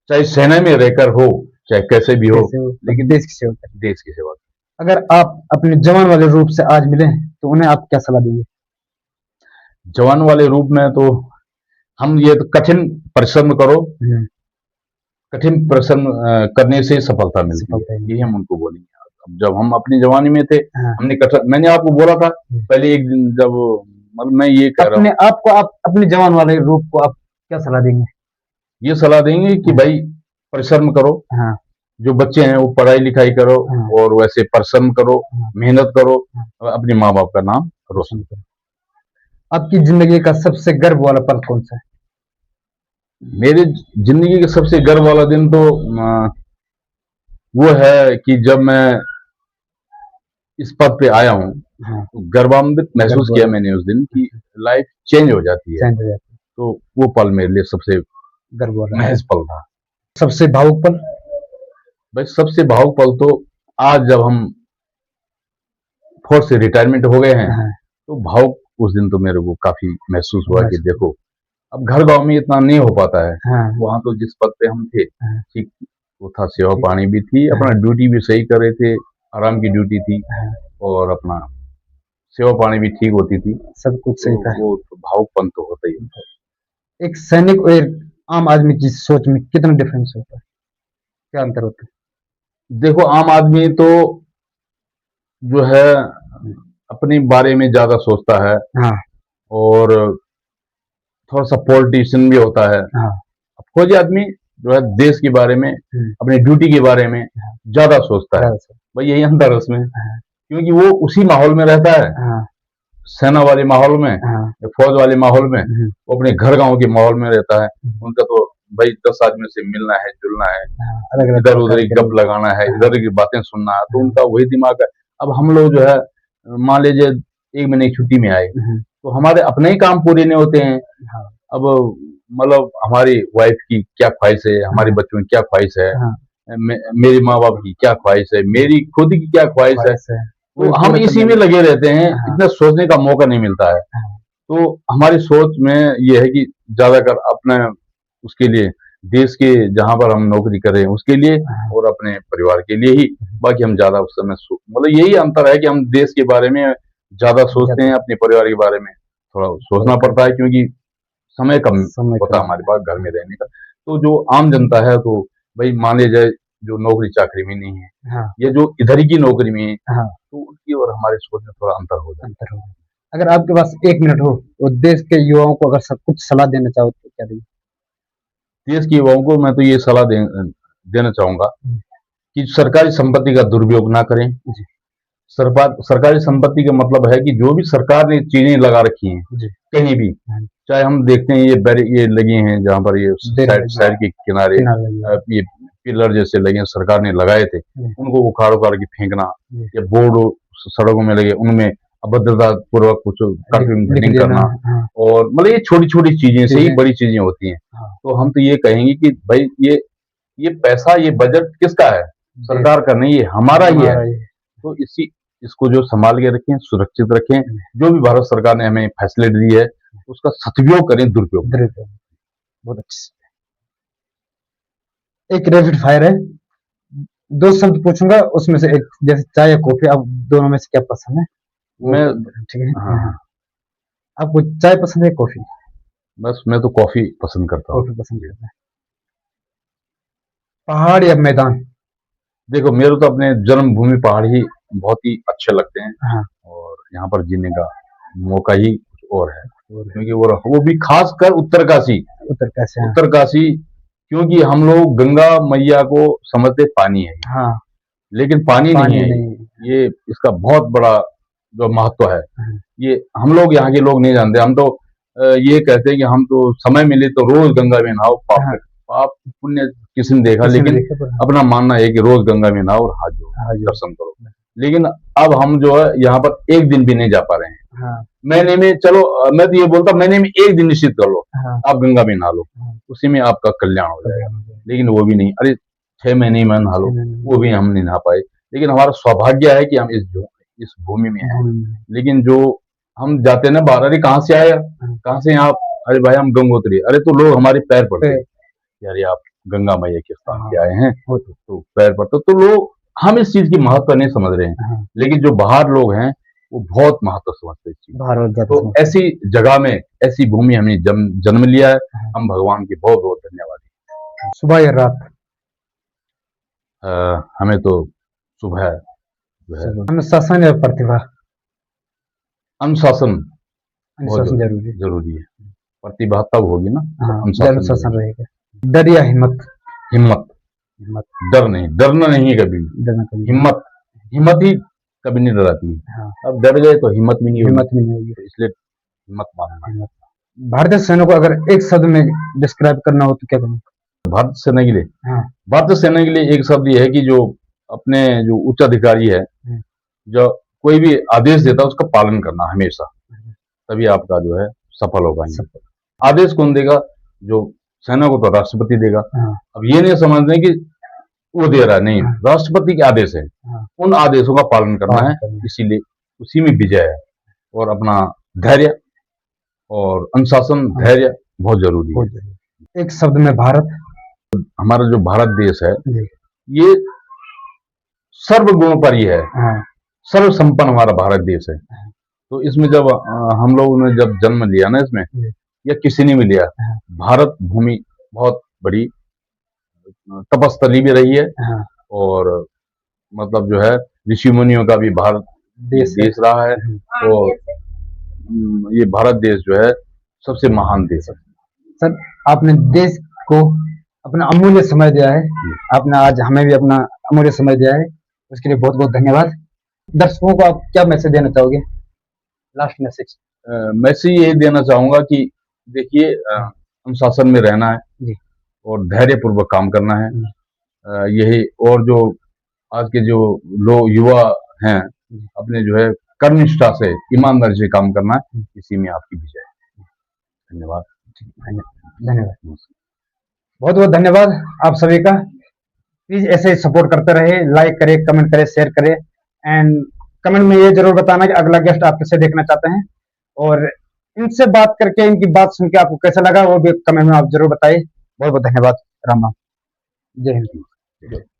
चाहे सेना में रहकर हो चाहे कैसे भी हो, कैसे हो, लेकिन देश की सेवा करें। देश की सेवा। अगर आप अपने जवान वाले रूप से आज मिले तो उन्हें आप क्या सलाह देंगे? जवान वाले रूप में तो हम ये तो कठिन परिश्रम करो, हम्म, कठिन परिश्रम करने से सफलता मिलती सफलता है, ही यही हम उनको बोलेंगे। अब जब हम अपनी जवानी में थे, हाँ, हमने कठिन, मैंने आपको बोला था पहले एक दिन जब, मतलब मैं ये कह रहा अपने हूँ, आप को, आप अपने जवान वाले रूप को आप क्या सलाह देंगे? ये सलाह देंगे कि भाई परिश्रम करो, हाँ, जो बच्चे हैं वो पढ़ाई लिखाई करो हाँ, और वैसे परिश्रम करो, हाँ, मेहनत करो, हाँ, और अपने माँ बाप का नाम रोशन रोशन करें। आपकी जिंदगी का सबसे गर्व वाला पल कौन सा है? करो। मेरी जिंदगी का सबसे गर्व वाला दिन तो वो है कि जब मैं इस पद पे आया हूँ, हाँ, तो गर्वान्वित महसूस गर्व किया वाला, मैंने उस दिन की लाइफ चेंज हो जाती है। चैन हो जाता तो वो पल मेरे लिए सबसे है, गर्व वाला। महज पल था। सबसे भावुक पल? भाई सबसे भावुक पल तो आज जब हम फोर्स से रिटायरमेंट हो गए हैं, हाँ, तो भावुक उस दिन तो मेरे को काफी महसूस हुआ कि महसूस। देखो अब घर गांव में इतना नहीं हो पाता है। हाँ, वहां तो जिस पद पे हम थे हाँ, ठीक वो था, सेवा ठीक, पानी भी थी, अपना ड्यूटी भी सही कर रहे थे, आराम की ड्यूटी थी हाँ, और अपना सेवा पानी भी ठीक होती थी। सब कुछ तो सही था। वो तो भावुकपन तो होता ही है। एक सैनिक और एक आम आदमी की सोच में कितना डिफरेंस होता है, क्या अंतर होता देखो आम आदमी तो जो है है? अपने बारे में ज्यादा सोचता है हाँ, और थोड़ा सा पॉलिटिशियन भी होता है। हाँ, फौजी आदमी जो है देश के बारे में, अपनी ड्यूटी के बारे में हाँ, ज्यादा सोचता है। ज़्यादा से, भाई यही अंतर है उसमें, हाँ, क्योंकि वो उसी माहौल में रहता है, हाँ, सेना वाले माहौल में हाँ, या फौज वाले माहौल में। वो अपने घर गांव के माहौल में रहता है। उनका तो भाई 10 आदमी से मिलना है जुलना है, हाँ, अलग-अलग इधर प्रकार उधर की के गप लोग। लगाना है, हाँ, इधर की बातें सुनना है, तो हाँ, उनका वही दिमाग है। अब हम लोग जो है मान लीजिए 1 महीने की छुट्टी में आए, तो हमारे अपने ही काम पूरे नहीं होते हैं। हाँ, अब मतलब हमारी वाइफ की क्या ख्वाहिश है, हमारे हाँ, बच्चों की क्या ख्वाहिश है, हाँ, मेरे माँ बाप की क्या ख्वाहिश है, मेरी खुद की क्या ख्वाहिश है, ख्वाहिश है, तो वही हम पूरा इसी करने में में। लगे रहते हैं, हाँ, इतना सोचने का मौका नहीं मिलता है। हाँ, तो हमारी सोच में ये है कि ज्यादातर अपने उसके लिए देश के जहां पर हम नौकरी कर रहे हैं उसके लिए हाँ, और अपने परिवार के लिए ही, बाकी हम ज्यादा उस समय मतलब यही अंतर है कि हम देश के बारे में ज्यादा सोचते ज्यादा हैं, अपने परिवार के बारे में थोड़ा सोचना पड़ता है क्योंकि समय कम समय होता है कम हमारे पास घर में रहने का। तो जो आम जनता है तो भाई मान लिया जाए जो नौकरी चाकरी में नहीं है है। हाँ, या जो इधर ही की नौकरी में है, हाँ, तो उनकी और हमारे सोच में थोड़ा अंतर हो जाता अंतर होगा। अगर आपके पास 1 मिनट हो और देश के युवाओं को अगर सब कुछ सलाह देना चाहो तो क्या देंगे? है। देश के युवाओं को मैं तो ये सलाह देना चाहूंगा हुँ, कि सरकारी संपत्ति का दुरुपयोग ना करें। जी, सरकारी संपत्ति का मतलब है कि जो भी सरकार ने चीजें लगा रखी हैं जी, कहीं भी, हाँ, चाहे हम देखते हैं ये लगे हैं जहाँ पर ये देर साइड लगी, साइड के किनारे किनारे लगी है। ये पिलर जैसे लगे हैं, सरकार ने लगाए थे, जी, उनको उखाड़ उखाड़ के फेंकना जी, या बोर्ड सड़कों में लगे उनमें अभद्रता पूर्वक कुछ लिख कटिंग लिख घटिंग देना, करना, हाँ, और मतलब ये छोटी छोटी चीजें से ही चीज़ें, बड़ी चीजें होती हैं। हाँ, तो हम तो ये कहेंगे कि भाई ये पैसा ये बजट किसका है? देश सरकार का नहीं, ये हमारा ही है। हमारा ही है। तो इसको जो संभाल के रखें, सुरक्षित रखें, जो भी भारत सरकार ने हमें फैसिलिटी दी है उसका सदुपयोग करें, दुरुपयोग ना दुरुपयोग, बहुत अच्छे से। एक रैपिड फायर है, 2 शब्द पूछूँगा उसमें से एक, जैसे चाय या कॉफ़ी, आप दोनों में से क्या पसंद है? करें। वो मैं ठीक है? हाँ, हाँ, हाँ। हाँ, आपको चाय पसंद है कॉफ़ी? बस मैं तो कॉफ़ी पसंद करता हूँ। कॉफ़ी पसंद करते हैं। पहाड़ या मैदान? देखो मेरे तो अपने जन्मभूमि पहाड़ ही बहुत ही अच्छे लगते हैं हाँ, और यहाँ पर जीने का मौका ही कुछ और है, और क्योंकि वो भी खासकर उत्तरकाशी। उत्तरकाशी, हाँ, उत्तरकाशी क्योंकि हम लोग गंगा मैया को समझते पानी है, हाँ, लेकिन पानी नहीं पानी है नहीं, ये इसका बहुत बड़ा जो महत्व है, हाँ, ये हम लोग यहाँ के लोग नहीं जानते। हम तो ये कहते हैं कि हम तो समय मिले तो रोज गंगा में नहाओ, हाँ, पाप पुण्य किसी ने देखा, किसी ने लेकिन देखा पर अपना मानना है कि रोज गंगा में नहाओ और हाथ जोड़ो, हाँ जी, दर्शन करो। लेकिन अब हम जो है यहाँ पर एक दिन भी नहीं जा पा रहे हैं। हाँ, महीने में चलो मैं तो ये बोलता महीने में एक दिन निश्चित कर लो, हाँ, आप गंगा में नहा लो, हाँ, उसी में आपका कल्याण हो जाएगा। कल्याण हो जाए। लेकिन वो भी नहीं, अरे 6 महीने में नहा लो, वो भी हम नहीं नहा पाए। लेकिन हमारा सौभाग्य है कि हम इस भूमि में हैं। लेकिन जो हम जाते हैं ना बाहर, अरे कहाँ से आया, कहाँ से आप, अरे भाई हम गंगोत्री, अरे तो लोग हमारे पैर पड़ते हैं कि अरे आप गंगा मैया के स्थान से आए हैं, तो पैर पड़ते तो लोग, हम इस चीज की महत्व नहीं समझ रहे हैं, हाँ, लेकिन जो बाहर लोग हैं वो बहुत महत्व समझते हैं इस चीज। बाहर और ज्यादा तो ऐसी जगह में ऐसी भूमि हमने जन्म लिया है, हम भगवान के बहुत बहुत धन्यवाद। सुबह या रात? हमें तो सुबह जो है अनुशासन या प्रतिभा? अनुशासन बहुत अनुशासन जरूरी है। जरूरी है। प्रतिभा तब होगी ना हाँ, जब अनुशासन अनुशासन रहेगा। रहेगा। डर या हिम्मत? हिम्मत, हिम्मत, डर नहीं, डरना नहीं है कभी भी। डरना कभी नहीं। हिम्मत, हिम्मत ही कभी नहीं डराती है। हाँ, अब डर गए तो हिम्मत भी नहीं होगी, हिम्मत भी नहीं होगी। तो इसलिए हिम्मत मानना है। हिम्मत। भारतीय सैनिक को अगर एक शब्द में डिस्क्राइब करना हो तो क्या करें? भारत सेना के लिए, हाँ, भारतीय सेना के लिए एक शब्द ये है कि जो अपने जो उच्च अधिकारी है, हम्म, जो कोई भी आदेश देता है उसका पालन करना हमेशा, तभी आपका जो है सफल हो पाएंगे। सब, आदेश कौन देगा? जो सेना को तो राष्ट्रपति देगा। हाँ, अब ये नहीं समझते कि वो दे रहा है, नहीं, हाँ, राष्ट्रपति के आदेश है, हाँ, उन आदेशों का पालन करना पालन है, करना है। इसीलिए उसी में विजय है। और अपना धैर्य और अनुशासन, हाँ, धैर्य बहुत जरूरी है। बहुत जरूरी। एक शब्द में भारत? हमारा जो भारत देश है जी, ये सर्वगुण पर ही है, हाँ, सर्व संपन्न हमारा भारत देश है। तो इसमें जब हम लोगों ने जब जन्म लिया ना इसमें, जी, या किसी ने भी लिया, हाँ, भारत भूमि बहुत बड़ी तपस्थली भी रही है, हाँ, और मतलब जो है ऋषि मुनियों का भी भारत देश है। देश रहा है। और ये भारत देश जो है सबसे महान देश है। सर, आपने देश को अपना अमूल्य समय दिया है, आपने आज हमें भी अपना अमूल्य समय दिया है, उसके लिए बहुत बहुत धन्यवाद। दर्शकों को आप क्या मैसेज देना चाहोगे? Last message. मैसेज यही देना चाहूंगा कि देखिए अनुशासन में रहना है जी, और धैर्य पूर्वक काम करना है। जी, यही, और जो आज के जो लोग युवा हैं, जी, अपने जो है कर्मनिष्ठा से ईमानदारी से काम करना है, इसी में आपकी विजय है। धन्यवाद। धन्यवाद, बहुत बहुत धन्यवाद आप सभी का। प्लीज ऐसे ही सपोर्ट करते रहे, लाइक करें, कमेंट करें, शेयर करें, एंड कमेंट में ये जरूर बताना कि अगला गेस्ट आप किसे देखना चाहते हैं। और इनसे बात करके, इनकी बात सुन के आपको कैसा लगा वो भी कमेंट में आप जरूर बताइए। बहुत बहुत धन्यवाद। राम राम। जय हिंद।